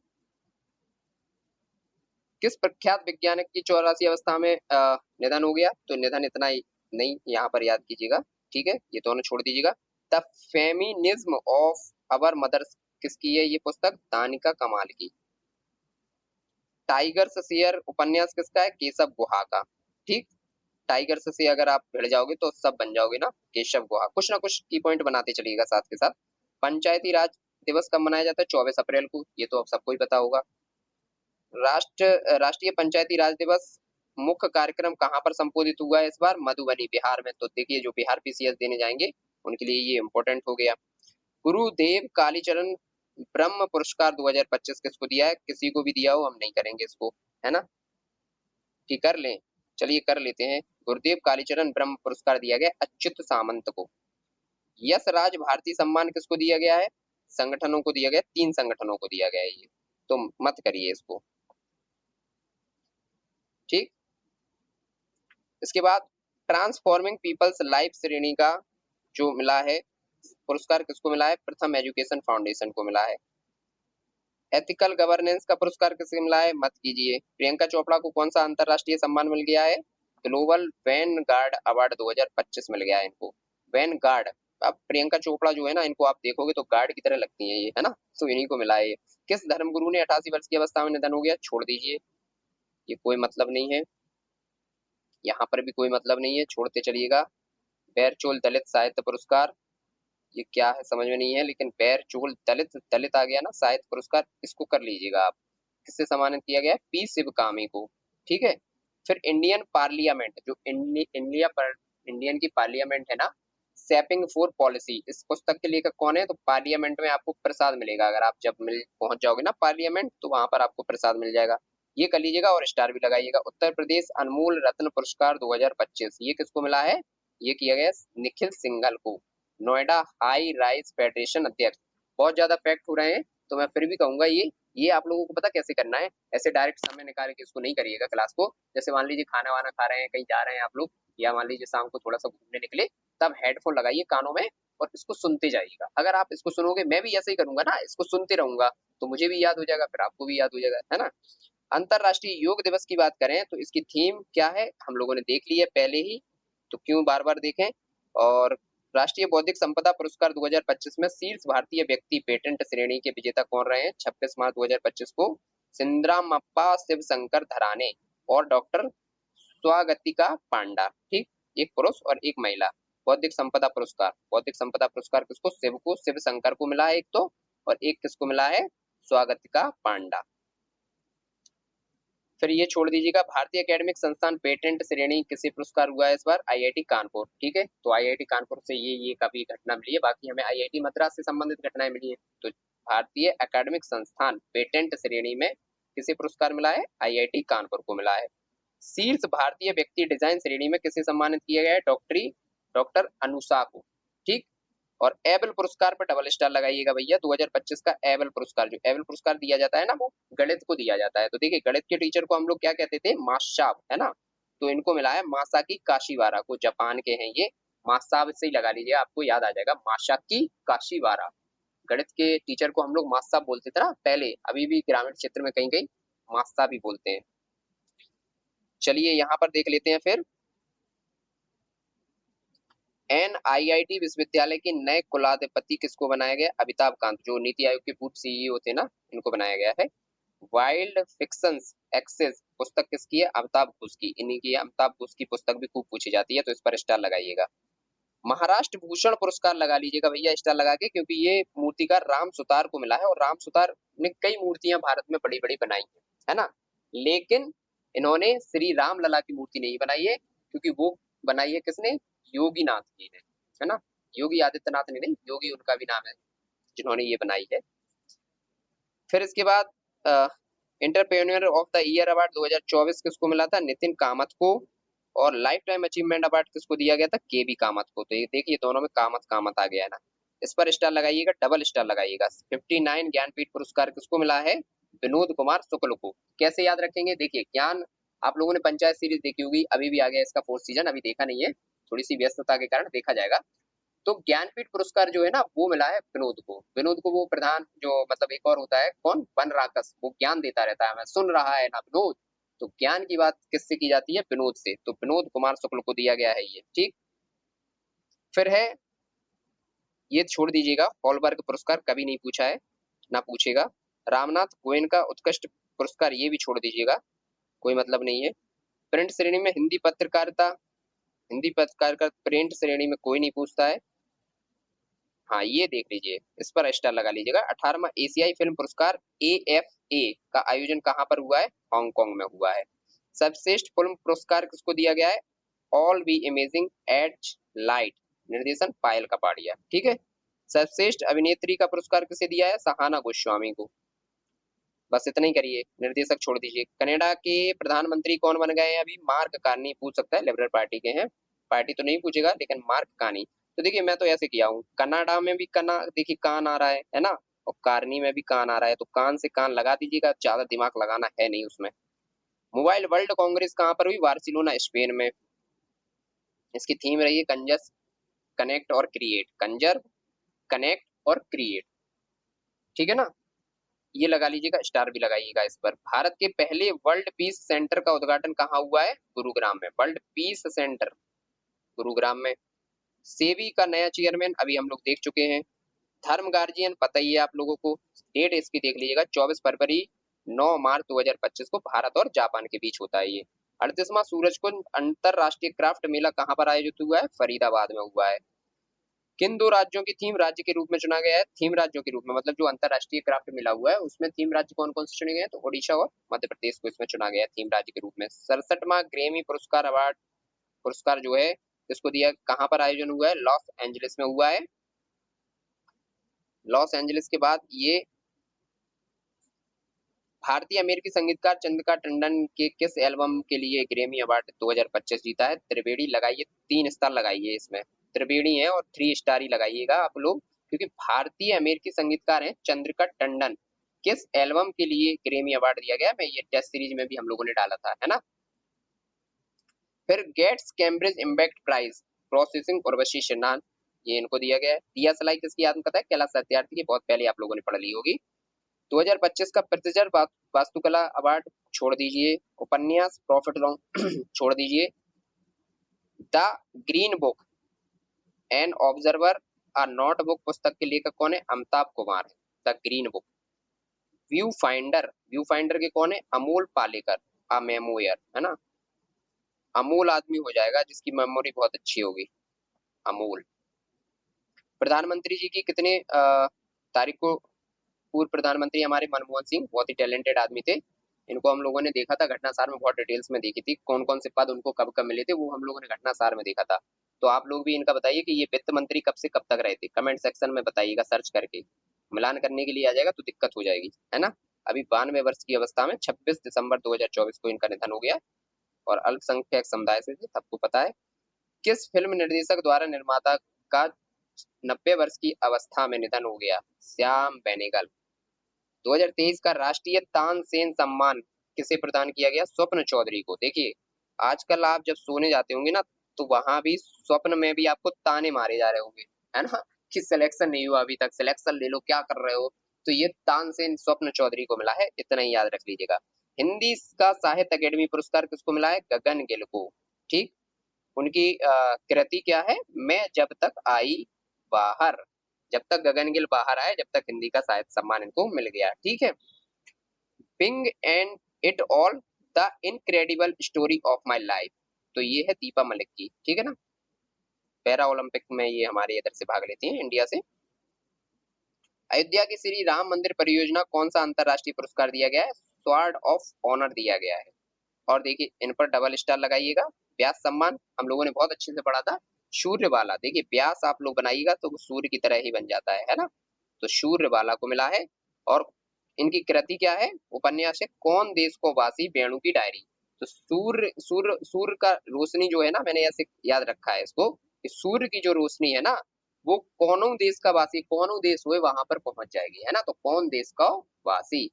किस प्रख्यात वैज्ञानिक की 84 अवस्था में निधन हो गया? तो निधन इतना ही नहीं, यहाँ पर याद कीजिएगा, ठीक है, ये दोनों छोड़ दीजिएगा। The feminism of our mothers किसकी है ये पुस्तक? तानिका कमाल की। टाइगर से शेयर उपन्यास किसका है? केशव गुहा का। ठीक, टाइगर से अगर आप भिड़ जाओगे तो सब बन जाओगे ना, केशव गुहा। कुछ ना कुछ की पॉइंट बनाते चलिएगा साथ के साथ। पंचायती राज दिवस कब मनाया जाता है? 24 अप्रैल को, ये तो अब सबको ही पता होगा। राष्ट्रीय पंचायती राज दिवस मुख्य कार्यक्रम कहाँ पर संबोधित हुआ है इस बार? मधुबनी, बिहार में। तो देखिए, जो बिहार पीसीएस देने जाएंगे उनके लिए ये इंपॉर्टेंट हो गया। गुरुदेव कालीचरण ब्रह्म पुरस्कार 2025 किसको दिया है? किसी को भी दिया हो, हम नहीं करेंगे इसको, है ना, कि कर लें? चलिए कर लेते हैं। गुरुदेव कालीचरण ब्रह्म पुरस्कार दिया गया अच्युत सामंत को। यश राज भारती सम्मान किसको दिया गया है? संगठनों को दिया गया, 3 संगठनों को दिया गया है ये, तो मत करिए इसको। ठीक, इसके बाद ट्रांसफॉर्मिंग पीपल्स लाइफ श्रेणी का जो मिला है पुरस्कार किसको मिला है? प्रथम एजुकेशन फाउंडेशन को मिला है। एथिकल गवर्नेंस का पुरस्कार किसको मिला है? मत कीजिए। प्रियंका चोपड़ा को कौन सा अंतरराष्ट्रीय सम्मान मिल गया है? ग्लोबल वैन गार्ड अवार्ड 2025 मिल गया है इनको। वैन गार्ड, अब प्रियंका चोपड़ा जो है ना, इनको आप देखोगे तो गार्ड की तरह लगती है ये, है ना, तो इन्हीं को मिला है ये। किस धर्मगुरु ने 88 वर्ष की अवस्था में निधन हो गया? छोड़ दीजिए, ये कोई मतलब नहीं है, यहाँ पर भी कोई मतलब नहीं है, छोड़ते चलिएगा। बैरचोल दलित साहित्य पुरस्कार, ये क्या है समझ में नहीं है, लेकिन बैरचोल दलित, दलित आ गया ना, साहित्य पुरस्कार, इसको कर लीजिएगा आप। किससे सम्मानित किया गया है? पी शिवकामी को। ठीक है, फिर इंडियन पार्लियामेंट, जो इंडियन की पार्लियामेंट है ना, सेपिंग फॉर पॉलिसी, इस पुस्तक के लेखक कौन है? तो पार्लियामेंट में आपको प्रसाद मिलेगा, अगर आप जब मिल पहुंच जाओगे ना पार्लियामेंट, तो वहां पर आपको प्रसाद मिल जाएगा, ये कर लीजिएगा और स्टार भी लगाइएगा। उत्तर प्रदेश अनमोल रत्न पुरस्कार 2025 ये किसको मिला है? ये किया गया निखिल सिंघल को। नोएडा हाई राइज फेडरेशन अध्यक्ष। बहुत ज्यादा फैक्ट हो रहे हैं, तो मैं फिर भी कहूंगा ये आप लोगों को पता कैसे करना है, ऐसे डायरेक्ट समय निकाल के इसको नहीं करिएगा क्लास को। जैसे मान लीजिए खाना वाना खा रहे हैं, कहीं जा रहे हैं आप लोग, या मान लीजिए शाम को थोड़ा सा घूमने निकले, तब हेडफोन लगाइए कानों में और इसको सुनते जाइएगा। अगर आप इसको सुनोगे, मैं भी ऐसे ही करूंगा ना, इसको सुनते रहूंगा, तो मुझे भी याद हो जाएगा, फिर आपको भी याद हो जाएगा, है ना। अंतरराष्ट्रीय योग दिवस की बात करें तो इसकी थीम क्या है? हम लोगों ने देख ली है पहले ही, तो क्यों बार बार देखें। और राष्ट्रीय बौद्धिक संपदा पुरस्कार 2025 में शीर्ष भारतीय व्यक्ति पेटेंट श्रेणी के विजेता कौन रहे हैं? 26 मार्च 2025 को सिंद्रामप्पा शिवशंकर धराने और डॉक्टर स्वागतिका पांडा। ठीक, एक पुरुष और एक महिला। बौद्धिक संपदा पुरस्कार किसको? शिवशंकर को मिला है एक तो, और एक किसको मिला है? स्वागतिका पांडा। फिर ये छोड़ दीजिएगा। भारतीय एकेडमिक संस्थान पेटेंट श्रेणी किसे पुरस्कार हुआ है इस बार? आईआईटी कानपुर। ठीक है, तो आईआईटी कानपुर से ये काफी घटना मिली है, बाकी हमें आईआईटी मद्रास से संबंधित घटनाएं मिली है। तो भारतीय एकेडमिक संस्थान पेटेंट श्रेणी में किसे पुरस्कार मिला है? आईआईटी कानपुर को मिला है। शीर्ष भारतीय व्यक्ति डिजाइन श्रेणी में किसे सम्मानित किया गया है? डॉक्टर अनुषा को। ठीक, और एबल पुरस्कार पर डबल स्टार लगाइएगा भैया। 2025 का एबल पुरस्कार, जो एबल पुरस्कार दिया जाता है ना, वो गणित को दिया जाता है। तो देखिए, गणित के टीचर को हम लोग क्या कहते थे? मास्साब, है ना, तो इनको मिला है मासाकी काशीवारा को, जापान के हैं ये। मास्साब से ही लगा लीजिए, आपको याद आ जाएगा, मासाकी काशीवारा। गणित के टीचर को हम लोग मास्साब बोलते थे ना पहले, अभी भी ग्रामीण क्षेत्र में कहीं कहीं मास्साब ही बोलते हैं। चलिए यहाँ पर देख लेते हैं फिर। एनआईआईटी विश्वविद्यालय के नए कुलाधिपति किसको बनाया गया? अमिताभ कांत, जो नीति आयोग के पूर्व सीईओ थे ना, इनको बनाया गया है। वाइल्ड फिक्शंस एक्सेस पुस्तक किसकी है? अमिताभ घोष की, इन्हीं की। अमिताभ घोष की पुस्तक भी खूब पूछी जाती है, तो इस पर स्टार लगाइएगा। महाराष्ट्र भूषण पुरस्कार लगा लीजिएगा भैया स्टार लगा के, क्योंकि ये मूर्तिकार राम सुतार को मिला है, और राम सुतार ने कई मूर्तियां भारत में बड़ी बड़ी बनाई है ना, लेकिन इन्होंने श्री राम लला की मूर्ति नहीं बनाई है, क्योंकि वो बनाई है किसने? योगीनाथ जी ने, है ना। योगी आदित्यनाथ ने नहीं, योगी उनका भी नाम है, जिन्होंने ये बनाई है। फिर इसके बाद entrepreneur of the year award 2024 किसको मिला था? नितिन कामत को। और लाइफ टाइम अचीवमेंट अवार्ड किसको दिया गया था? केबी कामत को। तो ये देखिए, दोनों में कामत कामत आ गया है ना, इस पर स्टार लगाइएगा, डबल स्टार लगाइएगा। 59 ज्ञानपीठ पुरस्कार किसको मिला है? विनोद कुमार शुक्ल को। कैसे याद रखेंगे? देखिए, ज्ञान, आप लोगों ने पंचायत सीरीज देखी होगी, अभी भी आ गया इसका 4th सीजन, अभी देखा नहीं है, थोड़ी सी व्यस्तता के कारण, देखा जाएगा। तो ज्ञानपीठ पुरस्कार जो है ना, वो मिला है विनोद को वो प्रधान, जो मतलब एक और होता है कौन? वन राकस, वो ज्ञान देता रहता है, हमें सुन रहा है ना विनोद, तो ज्ञान की बात किससे की जाती है? विनोद से। तो विनोद कुमार शुक्ल को दिया गया है ये। ठीक, फिर है, ये छोड़ दीजिएगा, हॉलबर्ग पुरस्कार कभी नहीं पूछा है, ना पूछेगा। रामनाथ गोयनका उत्कृष्ट पुरस्कार, ये भी छोड़ दीजिएगा, कोई मतलब नहीं है। प्रिंट श्रेणी में हिंदी पत्रकारिता प्रिंट श्रेणी में कोई नहीं पूछता है। हाँ, ये देख लीजिए, इस पर स्टार लगा लीजिएगा। 18वां एशियाई फिल्म पुरस्कार AFA का आयोजन कहाँ पर हुआ है? हांगकांग में हुआ है। सर्वश्रेष्ठ फिल्म पुरस्कार किसको दिया गया है? All be amazing eight light, निर्देशन पायल कपाड़िया, ठीक है। सर्वश्रेष्ठ अभिनेत्री का पुरस्कार किसे दिया है? सहाना गोस्वामी को। बस इतना ही करिए, निर्देशक छोड़ दीजिए। कनाडा के प्रधानमंत्री कौन बन गए हैं अभी? मार्क कार्नी पूछ सकता है, लिबरल पार्टी के हैं। पार्टी तो नहीं पूछेगा, लेकिन मार्क कार्नी। तो देखिए, मैं तो ऐसे किया हूँ, कनाडा में भी कना, देखिए कान आ रहा है ना, और कार्नी में भी कान आ रहा है, तो कान से कान लगा दीजिएगा, ज्यादा दिमाग लगाना है नहीं उसमें। मोबाइल वर्ल्ड कांग्रेस कहाँ पर हुई? बार्सिलोना, स्पेन में। इसकी थीम रही है कंजस कनेक्ट और क्रिएट, कंजर्व कनेक्ट और क्रिएट, ठीक है ना। ये लगा लीजिएगा, स्टार भी लगाइएगा इस पर। भारत के पहले वर्ल्ड पीस सेंटर का उद्घाटन कहाँ हुआ है? गुरुग्राम में, वर्ल्ड पीस सेंटर गुरुग्राम में। सेबी का नया चेयरमैन अभी हम लोग देख चुके हैं। धर्म गार्जियन पता ही है आप लोगों को, डेट इसकी देख लीजिएगा, 24 फरवरी 9 मार्च 2025 को भारत और जापान के बीच होता है ये। 38वां सूरजकुंड अंतरराष्ट्रीय क्राफ्ट मेला कहाँ पर आयोजित हुआ है? फरीदाबाद में हुआ है। किन दो राज्यों की थीम राज्य के रूप में चुना गया है? थीम राज्यों के रूप में, मतलब जो अंतरराष्ट्रीय क्राफ्ट मिला हुआ है उसमें थीम राज्य कौन कौन से चुने गए हैं? तो ओडिशा और मध्य प्रदेश को इसमें चुना गया है थीम राज्य के रूप में। 67वां ग्रेमी पुरस्कार अवार्ड पुरस्कार जो है इसको दिया, कहाँ पर आयोजन हुआ है? लॉस एंजलिस में हुआ है। लॉस एंजलिस के बाद ये भारतीय अमेरिकी संगीतकार चंद्रिका टंडन के किस एल्बम के लिए ग्रेमी अवार्ड 2025 जीता है? त्रिवेणी लगाइए, 3 स्टार लगाइए इसमें, त्रिवेणी है और 3 स्टार ही लगाइएगा आप लोग, क्योंकि भारतीय अमेरिकी संगीतकार हैं चंद्रिका टंडन। किस एल्बम के लिए ग्रेमी अवार्ड दिया गया? मैं ये टेस्ट सीरीज में भी हम लोगों ने डाला था, है ना। फिर Gates Cambridge impact prize processing Urvashi Sinha, ये इनको दिया गया है। दिया सलाई किसकी आत्मकथा है? कैलाश सत्यार्थी की, बहुत पहले आप लोगों ने पढ़ ली होगी। 2025 का पृथ्वी वास्तुकला अवार्ड छोड़ दीजिए। उपन्यास प्रॉफिट लॉन्ग छोड़ दीजिए। The green book an observer a note book पुस्तक के लेखक कौन है? अमिताभ कुमार है। The green book. View finder के कौन है? अमोल पालेकर, अ मेमोयर, है ना। अमोल आदमी हो जाएगा जिसकी मेमोरी बहुत अच्छी होगी, अमोल। प्रधानमंत्री जी की कितने तारीख को पूर्व प्रधानमंत्री हमारे मनमोहन सिंह, बहुत ही टैलेंटेड आदमी थे। इनको हम लोगों ने देखा था घटनासार में, बहुत डिटेल्स में देखी थी कौन कौन से पद उनको कब कब मिले थे, वो हम लोगों ने घटनासार में देखा था। तो आप लोग भी इनका बताइए कि ये वित्त मंत्री कब से कब तक रहे थे, कमेंट सेक्शन में बताइएगा, सर्च करके मिलान करने के लिए आ जाएगा तो दिक्कत हो जाएगी, है ना। अभी 92 वर्ष की अवस्था में 26 दिसंबर 2024 को इनका निधन हो गया, और अल्पसंख्यक समुदाय से थे, सबको पता है। किस फिल्म निर्देशक द्वारा निर्माता का 90 वर्ष की अवस्था में निधन हो गया? श्याम बेनेगल। 2023 का राष्ट्रीय तानसेन सम्मान किसे प्रदान किया गया? स्वप्न चौधरी को। देखिए, आजकल आप जब सोने जाते होंगे ना, तो वहां भी स्वप्न में भी आपको ताने मारे जा रहे होंगे, है ना, कि सिलेक्शन नहीं हुआ अभी तक, सिलेक्शन ले लो, क्या कर रहे हो। तो ये तानसेन स्वप्न चौधरी को मिला है, इतना ही याद रख लीजिएगा। हिंदी का साहित्य अकेडमी पुरस्कार किसको मिला है? गगन गिल को, ठीक। उनकी कृति क्या है? मैं जब तक आई बाहर। जब तक गगन गिल बाहर आए, जब तक हिंदी का साहित्य सम्मान इनको मिल गया, ठीक है। Being and it all the incredible story of my life, तो ये है दीपा मलिक की, ठीक है ना। पैरा ओलंपिक में ये हमारे इधर से भाग लेती हैं, इंडिया से। अयोध्या की श्री राम मंदिर परियोजना कौन सा अंतरराष्ट्रीय पुरस्कार दिया गया है? स्वॉर्ड ऑफ ऑनर दिया गया है। और देखिए, इन पर डबल स्टार लगाइएगा। व्यास सम्मान हम लोगों ने बहुत अच्छे से पढ़ा था। सूर्य वाला, देखिए व्यास आप लोग बनाइएगा तो वो सूर्य की तरह ही बन जाता है ना। तो सूर्य वाला को मिला है। और इनकी कृति क्या है? उपन्यास है कौन देश को वासी वेणु की डायरी। तो सूर्य सूर्य सूर्य का रोशनी जो है ना, मैंने ऐसे याद रखा है इसको, कि सूर्य की जो रोशनी है ना, वो कौनों देश का वासी, कौनों देश हुए वहां पर पहुंच जाएगी, है ना। तो कौन देश का वासी।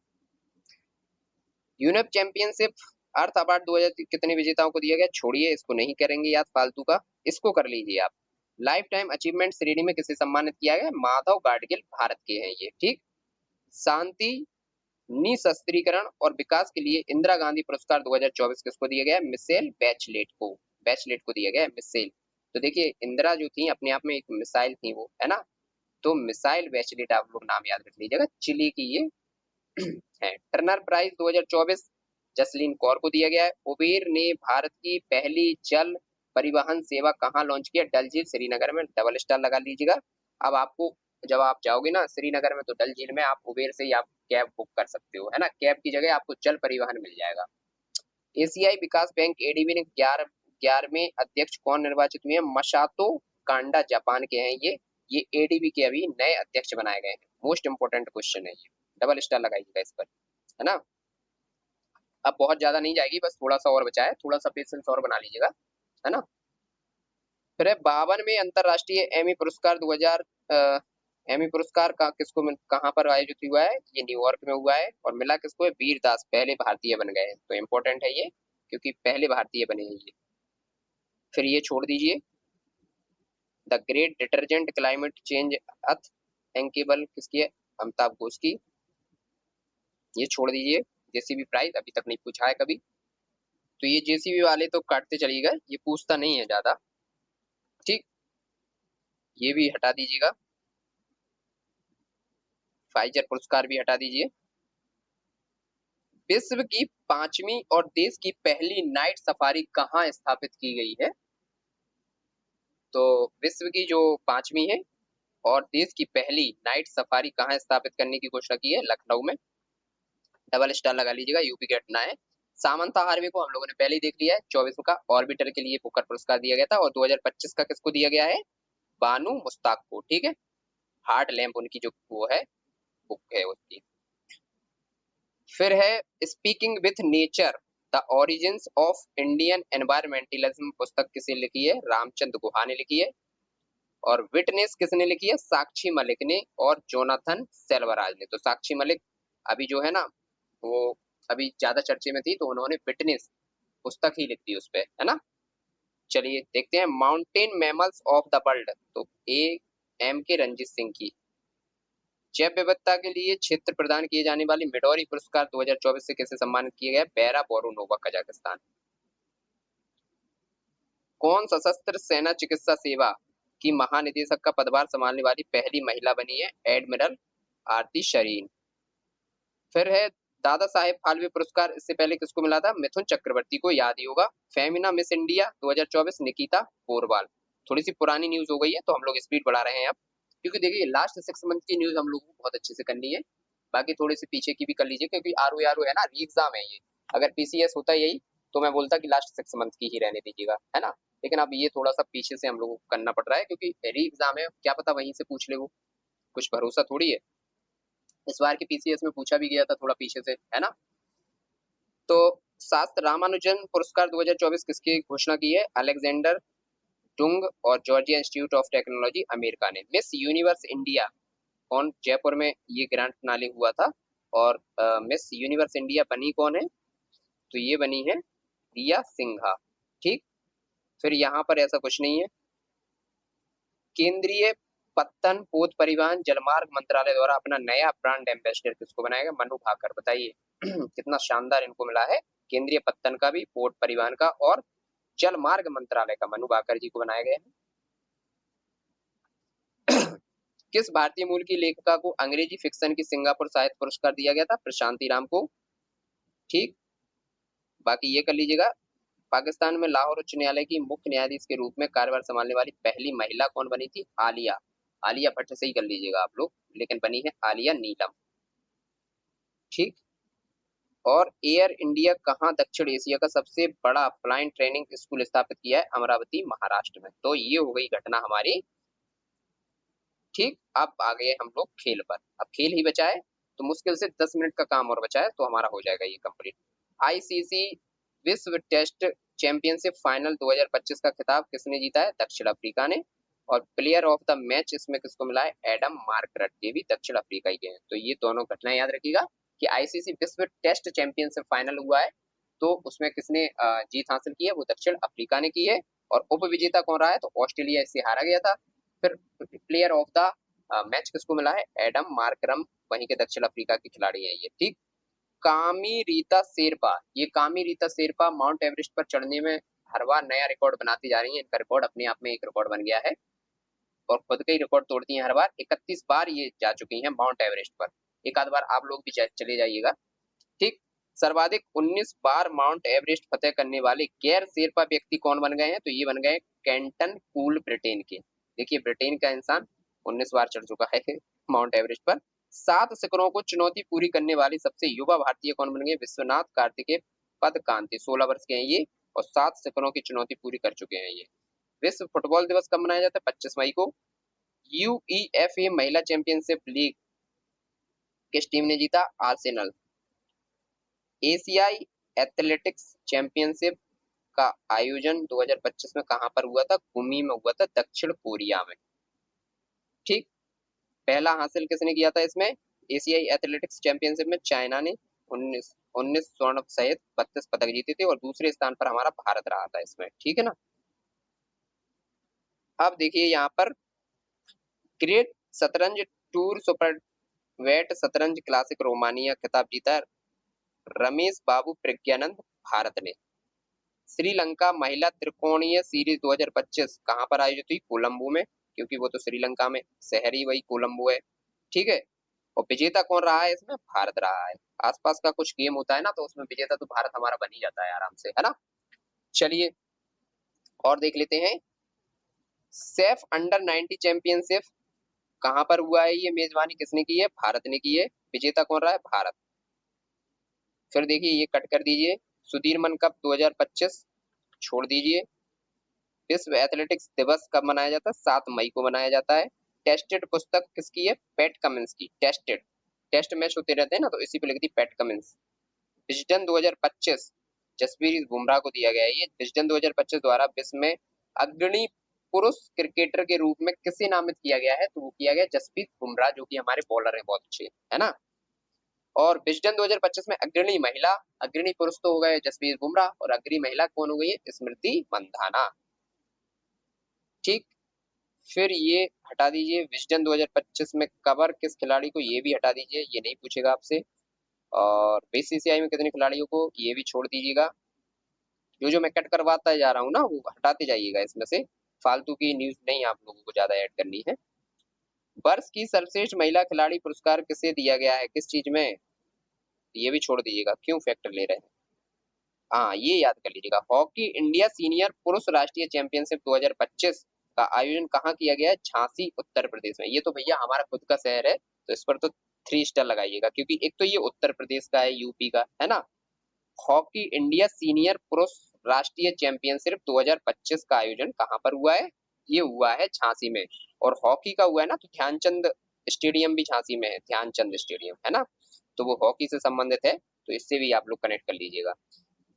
यूनेप चैंपियनशिप अर्थ अवार्ड 2000 कितने विजेताओं को दिया गया? छोड़िए, इसको नहीं करेंगे याद फालतू का, इसको कर लीजिए आप। लाइफ टाइम अचीवमेंट श्रेणी में किसे सम्मानित किया गया? माधव गाडगिल, भारत के हैं ये, ठीक। शांति निशस्त्रीकरण और विकास के लिए इंदिरा गांधी पुरस्कार 2024 किसको दिया गया? मिशेल बैचलेट को, बैचलेट को दिया गया मिशेल। तो देखिए इंदिरा जो थी अपने आप में एक मिसाइल थी वो, है ना। तो मिसाइल बैचलेट आप लोग नाम याद रख लीजिएगा, चिली की ये है। टर्नर प्राइज 2024 जसलीन कौर को दिया गया है। उबेर ने भारत की पहली जल परिवहन सेवा कहाँ लॉन्च किया? डल झील श्रीनगर में, डबल स्टार लगा लीजिएगा। अब आपको जब आप जाओगे ना श्रीनगर में तो डल झील में आप उबेर से ही आप कैब बुक कर सकते हो, है ना। कैब की जगह आपको जल परिवहन मिल जाएगा। एशियाई विकास बैंक एडीबी ने 11वें अध्यक्ष कौन निर्वाचित हुए हैं? मसातो कांडा जापान के हैं ये एडीबी के अभी नए अध्यक्ष बनाए गए हैं। मोस्ट इंपोर्टेंट क्वेश्चन है ये, डबल स्टार लगाइएगा इस पर, है ना। अब बहुत ज्यादा नहीं जाएगी, बस थोड़ा सा और बचा है, थोड़ा सा पेशेंस और बना लीजिएगा, है ना। फिर 52वें अंतरराष्ट्रीय एमी पुरस्कार 2000 एमी पुरस्कार का कहाँ पर आयोजित हुआ है? ये न्यूयॉर्क में हुआ है। और मिला किसको है? वीर दास, पहले भारतीय बन गए हैं। तो इम्पोर्टेंट है ये, क्योंकि पहले भारतीय बने हैं ये। फिर ये छोड़ दीजिए, the great derangement climate change earth unthinkable किसकी है? अमिताभ घोष की। ये छोड़ दीजिए, जेसीबी प्राइज अभी तक नहीं पूछा है कभी। तो ये जेसीबी वाले तो काटते चलिएगा, ये पूछता नहीं है ज्यादा, ठीक। ये भी हटा दीजिएगा, फाइजर पुरस्कार भी हटा दीजिए। विश्व की 5वीं और देश की पहली नाइट सफारी कहाँ स्थापित की गई है? तो विश्व की जो 5वीं है और देश की पहली नाइट सफारी कहाँ स्थापित करने की घोषणा की है? लखनऊ में, डबल स्टार लगा लीजिएगा, यूपी के घटना है। सामंता हार्वे को हम लोगों ने पहले ही देख लिया है, 24 का ऑर्बिटर के लिए बुकर पुरस्कार दिया गया था। और 2025 का किसको दिया गया है? बानू मुश्ताक को, ठीक है। हार्ट लैम्प उनकी जो वो है, बुक है उसकी। फिर है speaking with nature the origins of Indian environmentalism पुस्तक किसे लिखी है? रामचंद गुहा ने लिखी है। और विटनेस किसने लिखी है? साक्षी मलिक ने और जोनाथन सेल्वराज ने। तो साक्षी मलिक अभी जो है ना वो अभी ज्यादा चर्चे में थी, तो उन्होंने विटनेस पुस्तक ही लिख दी उस पर, है ना। चलिए देखते हैं mountain mammals of the world, तो एम के रंजीत सिंह की। जैव विविधता के लिए क्षेत्र प्रदान किए जाने वाली मिडोरी पुरस्कार 2024 से किसे सम्मानित किया गया? बेरा बोरुनोवा, कजाकिस्तान। कौन सशस्त्र सेना चिकित्सा सेवा की महानिदेशक का पदभार संभालने वाली पहली महिला बनी है? एडमिरल आरती शरीन। फिर है दादा साहेब फाल्के पुरस्कार, इससे पहले किसको मिला था? मिथुन चक्रवर्ती को, याद ही होगा। Femina miss India 2024 Nikita Porwal. थोड़ी सी पुरानी न्यूज हो गई है तो हम लोग स्पीड बढ़ा रहे हैं अब, क्योंकि देखिए लास्ट 6 मंथ की न्यूज हम लोगों को बहुत अच्छे से करनी है। बाकी थोड़ी सी पीछे की भी कर लीजिए, क्योंकि आर ओ है ना, री एग्जाम है ये। अगर पीसीएस होता यही तो मैं बोलता कि लास्ट 6 मंथ की ही रहने दीजिएगा, है ना। लेकिन अब ये थोड़ा सा पीछे से हम लोगों को करना पड़ रहा है, क्योंकि री एग्जाम है, क्या पता वहीं से पूछ ले वो, कुछ भरोसा थोड़ी है। इस बार के पीसीएस में पूछा भी गया था थोड़ा पीछे से, है ना। तो शास्त्र रामानुजन पुरस्कार 2024 किसकी घोषणा की है? अलेक्जेंडर डुंग और Georgia institute of technology America ने। मिस यूनिवर्स इंडिया कौन? जयपुर में ये ग्रैंड फिनाले हुआ था। और मिस यूनिवर्स इंडिया बनी कौन है? तो ये बनी है रिया सिंघा, ठीक। फिर यहाँ पर ऐसा कुछ नहीं है। केंद्रीय पत्तन पोत परिवहन जलमार्ग मंत्रालय द्वारा अपना नया ब्रांड एम्बेसडर किसको बनाएगा? मनु भाकर, बताइए कितना शानदार इनको मिला है। केंद्रीय पत्तन का भी, पोर्ट परिवहन का और जलमार्ग मंत्रालय का मनु भाकर जी को बनाया गया है। किस भारतीय मूल की लेखिका को अंग्रेजी फिक्शन की सिंगापुर साहित्य पुरस्कार दिया गया था? प्रशांति राम को, ठीक। बाकी ये कर लीजिएगा। पाकिस्तान में लाहौर उच्च न्यायालय की मुख्य न्यायाधीश के रूप में कार्यभार संभालने वाली पहली महिला कौन बनी थी? आलिया। आलिया भट्ट से ही कर लीजिएगा आप लोग, लेकिन बनी है आलिया नीलम, ठीक। और एयर इंडिया कहाँ दक्षिण एशिया का सबसे बड़ा फ्लाइंग ट्रेनिंग स्कूल स्थापित किया है? अमरावती, महाराष्ट्र में। तो ये हो गई घटना हमारी, ठीक। अब आ गए हम लोग खेल पर। अब खेल ही बचा है, तो मुश्किल से 10 मिनट का काम और बचा है, तो हमारा हो जाएगा ये कंप्लीट। आईसीसी विश्व टेस्ट चैंपियनशिप फाइनल 2025 का खिताब किसने जीता है? दक्षिण अफ्रीका ने। और प्लेयर ऑफ द मैच इसमें किसको मिला है? एडम मार्करट, ये भी दक्षिण अफ्रीका ही के हैं। तो ये दोनों घटनाएं याद रखिएगा कि आईसीसी विश्व टेस्ट चैंपियनशिप फाइनल हुआ है, तो उसमें किसने जीत हासिल की है? वो दक्षिण अफ्रीका ने की है। और उप विजेता कौन रहा है? तो ऑस्ट्रेलिया इससे हारा गया था। फिर प्लेयर ऑफ द मैच किसको मिला है? एडम मार्करम, वहीं के दक्षिण अफ्रीका के खिलाड़ी है ये, ठीक। कामी रीता शेरपा, ये कामी रीता शेरपा माउंट एवरेस्ट पर चढ़ने में हर बार नया रिकॉर्ड बनाती जा रही हैं। इनका रिकॉर्ड अपने आप में एक रिकॉर्ड बन गया है और खुद का ही रिकॉर्ड तोड़ती हैं हर बार। 31 बार ये जा चुकी हैं माउंट एवरेस्ट पर। एक आध बार आप लोग भी चले जाइएगा। ठीक। सर्वाधिक 19 बार माउंट एवरेस्ट फतेह करने वाले गैर शेरपा व्यक्ति कौन बन गए हैं? तो ये बन गए केंटन कूल, ब्रिटेन के। देखिए ब्रिटेन का इंसान 19 बार चढ़ चुका है माउंट एवरेस्ट पर। 7 शिखरों को चुनौती पूरी करने वाली सबसे युवा भारतीय कौन बन गए? विश्वनाथ कार्तिकेय पदकांति। 16 वर्ष के हैं ये और 7 शिखरों की चुनौती पूरी कर चुके हैं ये। विश्व फुटबॉल दिवस कब मनाया जाता है? 25 मई को। यूईएफए महिला चैंपियनशिप लीग किस टीम ने जीता? आर्सेनल। एशियाई एथलेटिक्स चैंपियनशिप का आयोजन 2025 में कहां पर हुआ था? गुमी में हुआ था, दक्षिण कोरिया में। ठीक। पहला हासिल किसने किया था इसमें? एशियाई एथलेटिक्स चैंपियनशिप में चाइना ने 19 स्वर्ण सहित 32 पदक जीते थे और दूसरे स्थान पर हमारा भारत रहा था इसमें। ठीक है ना। अब देखिए यहाँ पर ग्रेट शतरंज टूर सुपर वेट शतरंज क्लासिक रोमानिया खिताब जीता रमेश बाबू प्रज्ञानंद भारत ने। श्रीलंका महिला त्रिकोणीय सीरीज 2025 कहां पर आयोजित हुई? कोलंबो में, क्योंकि वो तो श्रीलंका में शहर ही वही कोलंबो है। ठीक है। और विजेता कौन रहा है इसमें? भारत रहा है। आसपास का कुछ गेम होता है ना तो उसमें विजेता तो भारत हमारा बन ही जाता है आराम से, है ना। चलिए और देख लेते हैं। सेफ अंडर 90 चैंपियनशिप कहां पर हुआ है? ये मेजबानी किसने की है? भारत ने की है। विजेता कौन रहा है? भारत। फिर देखिए ये कट कर दीजिए। सुदीरमन कप 2025 छोड़ दीजिए। विश्व एथलेटिक्स दिवस कब मनाया जाता है? 7 मई को मनाया जाता है। टेस्टेड पुस्तक किसकी है? पैट कमिंस की। टेस्टेड, टेस्ट मैच होते रहते हैं ना तो इसी पे लिखती Pat Cummins. Wisden 2025 Jasprit Bumrah को दिया गया है। ये विजडन 2025 द्वारा विश्व में अग्रणी पुरुष क्रिकेटर के रूप में किसे नामित किया गया है? तो वो किया गया जसप्रीत बुमराह, जो कि हमारे बॉलर हैं बहुत अच्छे, है ना। और विजडन 2025 में अग्रणी महिला, अग्रणी पुरुष तो हो गए जसप्रीत बुमराह और अग्रणी महिला कौन हो गई है? स्मृति मंधाना। ठीक। फिर ये हटा दीजिए। विजडन 2025 में कवर किस खिलाड़ी को? ये भी हटा दीजिए, ये नहीं पूछेगा आपसे। और बीसीसीआई में कितने खिलाड़ियों को? ये भी छोड़ दीजिएगा। जो मैं कट करवाता जा रहा हूँ ना वो हटाते जाइएगा इसमें से। फालतू की न्यूज नहीं आप लोगों को ज्यादा ऐड करनी है। वर्ष की सर्वश्रेष्ठ महिला खिलाड़ी पुरस्कार किसे दिया गया है? किस चीज में? ये भी छोड़ दीजिएगा, क्यों फैक्टर ले रहे हैं। हाँ ये याद कर लीजिएगा। हॉकी इंडिया सीनियर पुरुष राष्ट्रीय चैंपियनशिप 2025 का आयोजन कहाँ किया गया है? झांसी उत्तर प्रदेश में। ये तो भैया हमारा खुद का शहर है तो इस पर तो 3 स्टार लगाइएगा, क्योंकि एक तो ये उत्तर प्रदेश का है, यूपी का है ना। हॉकी इंडिया सीनियर पुरुष राष्ट्रीय चैंपियनशिप 2025 का आयोजन कहाँ पर हुआ है? ये हुआ है झांसी में। और हॉकी का हुआ है ना तो ध्यानचंद स्टेडियम भी झांसी में है, ध्यानचंद स्टेडियम, है ना। तो वो हॉकी से संबंधित है तो इससे भी आप लोग कनेक्ट कर लीजिएगा।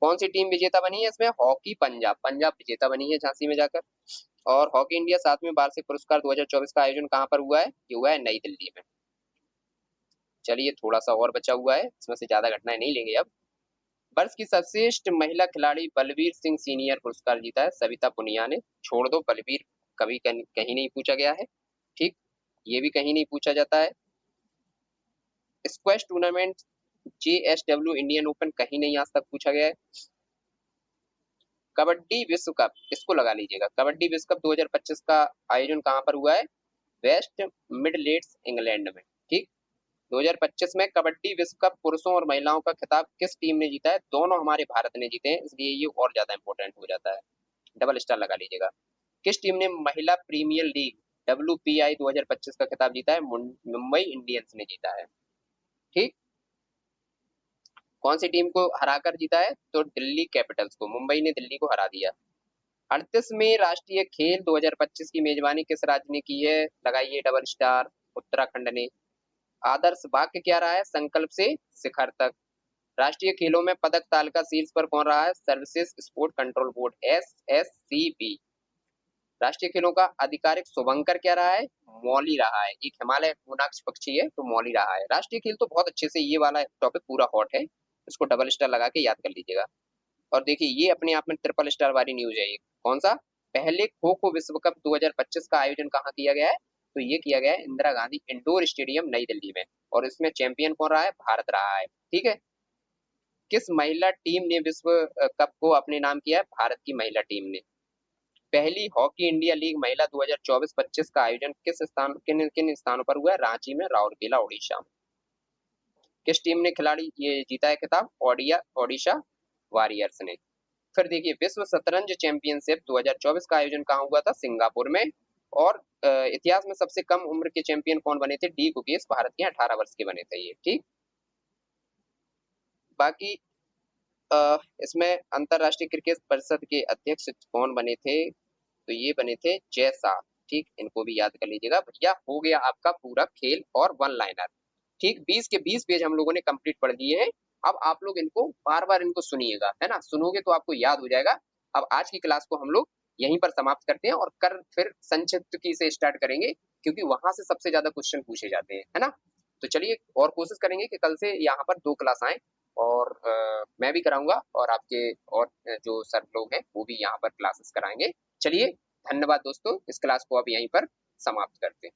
कौन सी टीम विजेता बनी है इसमें? हॉकी पंजाब, पंजाब विजेता बनी है झांसी में जाकर। और हॉकी इंडिया 7वें वार्षिक पुरस्कार 2024 का आयोजन कहाँ पर हुआ है? ये हुआ है नई दिल्ली में। चलिए थोड़ा सा और बचा हुआ है, इसमें से ज्यादा घटनाएं नहीं लेंगे अब। वर्ष की सर्वश्रेष्ठ महिला खिलाड़ी बलवीर सिंह सीनियर पुरस्कार जीता है सविता पुनिया ने। छोड़ दो, बलवीर कभी कहीं नहीं पूछा गया है। ठीक। ये भी कहीं नहीं पूछा जाता है। Squash tournament JSW Indian open कहीं नहीं आज तक पूछा गया है। कबड्डी विश्व कप, इसको लगा लीजिएगा। कबड्डी विश्व कप 2025 का आयोजन कहाँ पर हुआ है? वेस्ट मिडलैंड्स इंग्लैंड में। ठीक। 2025 में कबड्डी विश्व कप पुरुषों और महिलाओं का खिताब किस टीम ने जीता है? दोनों हमारे भारत ने जीते हैं, इसलिए ये और ज्यादा इंपॉर्टेंट हो जाता है। डबल स्टार लगा लीजिएगा। किस टीम ने महिला प्रीमियर लीग WPI 2025 का खिताब जीता है? मुंबई इंडियंस ने जीता है। ठीक। कौन सी टीम को हराकर जीता है? तो दिल्ली कैपिटल्स को। मुंबई ने दिल्ली को हरा दिया। 38वें राष्ट्रीय खेल 2025 की मेजबानी किस राज्य ने की है? लगाइए डबल स्टार। उत्तराखंड ने। आदर्श वाक्य क्या रहा है? संकल्प से शिखर तक। राष्ट्रीय खेलों में पदक तालिका शीर्ष पर कौन रहा है? Services sport control board SSCB। राष्ट्रीय खेलों का आधिकारिक शुभंकर क्या रहा है? मौली रहा है। एक हिमालय पूर्णाक्ष पक्षी है तो मौली रहा है। राष्ट्रीय खेल तो बहुत अच्छे से, ये वाला टॉपिक पूरा हॉट है, इसको डबल स्टार लगा के याद कर लीजिएगा। और देखिए ये अपने आप में ट्रिपल स्टार वाली न्यूज है। ये कौन सा? पहले खो खो विश्व कप 2025 का आयोजन कहाँ किया गया है? तो ये किया गया है इंदिरा गांधी इंडोर स्टेडियम नई दिल्ली में। और इसमें चैंपियन कौन रहा है? भारत रहा है। ठीक है। किस महिला टीम ने विश्व कप को अपने नाम किया है? भारत की महिला टीम ने। पहली हॉकी इंडिया लीग महिला 2024-25 का आयोजन किन किन स्थानों पर हुआ है? रांची में, राउरकेला, ओडिशा में। किस टीम ने खिलाड़ी ये जीता है खिताब? ओडिशा वॉरियर्स ने। फिर देखिए, विश्व शतरंज चैंपियनशिप 2024 का आयोजन कहाँ हुआ था? सिंगापुर में। और इतिहास में सबसे कम उम्र के चैंपियन कौन बने थे? डी गुकेश, भारत के 18 वर्ष के बने थे ये। ठीक, बाकी इसमें अंतरराष्ट्रीय क्रिकेट परिषद के अध्यक्ष कौन बने थे? तो ये बने थे जय शाह। ठीक, इनको भी याद कर लीजिएगा। भैया हो गया आपका पूरा खेल और वन लाइनर। ठीक, 20 के 20 पेज हम लोगों ने कंप्लीट पढ़ लिए हैं। अब आप लोग इनको बार बार इनको सुनिएगा, है ना? सुनोगे तो आपको याद हो जाएगा। अब आज की क्लास को हम लोग यहीं पर समाप्त करते हैं और कर फिर संक्षिप्त की से स्टार्ट करेंगे, क्योंकि वहां से सबसे ज्यादा क्वेश्चन पूछे जाते हैं, है ना? तो चलिए, और कोशिश करेंगे कि कल से यहाँ पर 2 क्लास आए, और मैं भी कराऊंगा और आपके और जो सर लोग हैं वो भी यहाँ पर क्लासेस कराएंगे। चलिए, धन्यवाद दोस्तों, इस क्लास को अब यहीं पर समाप्त करते हैं।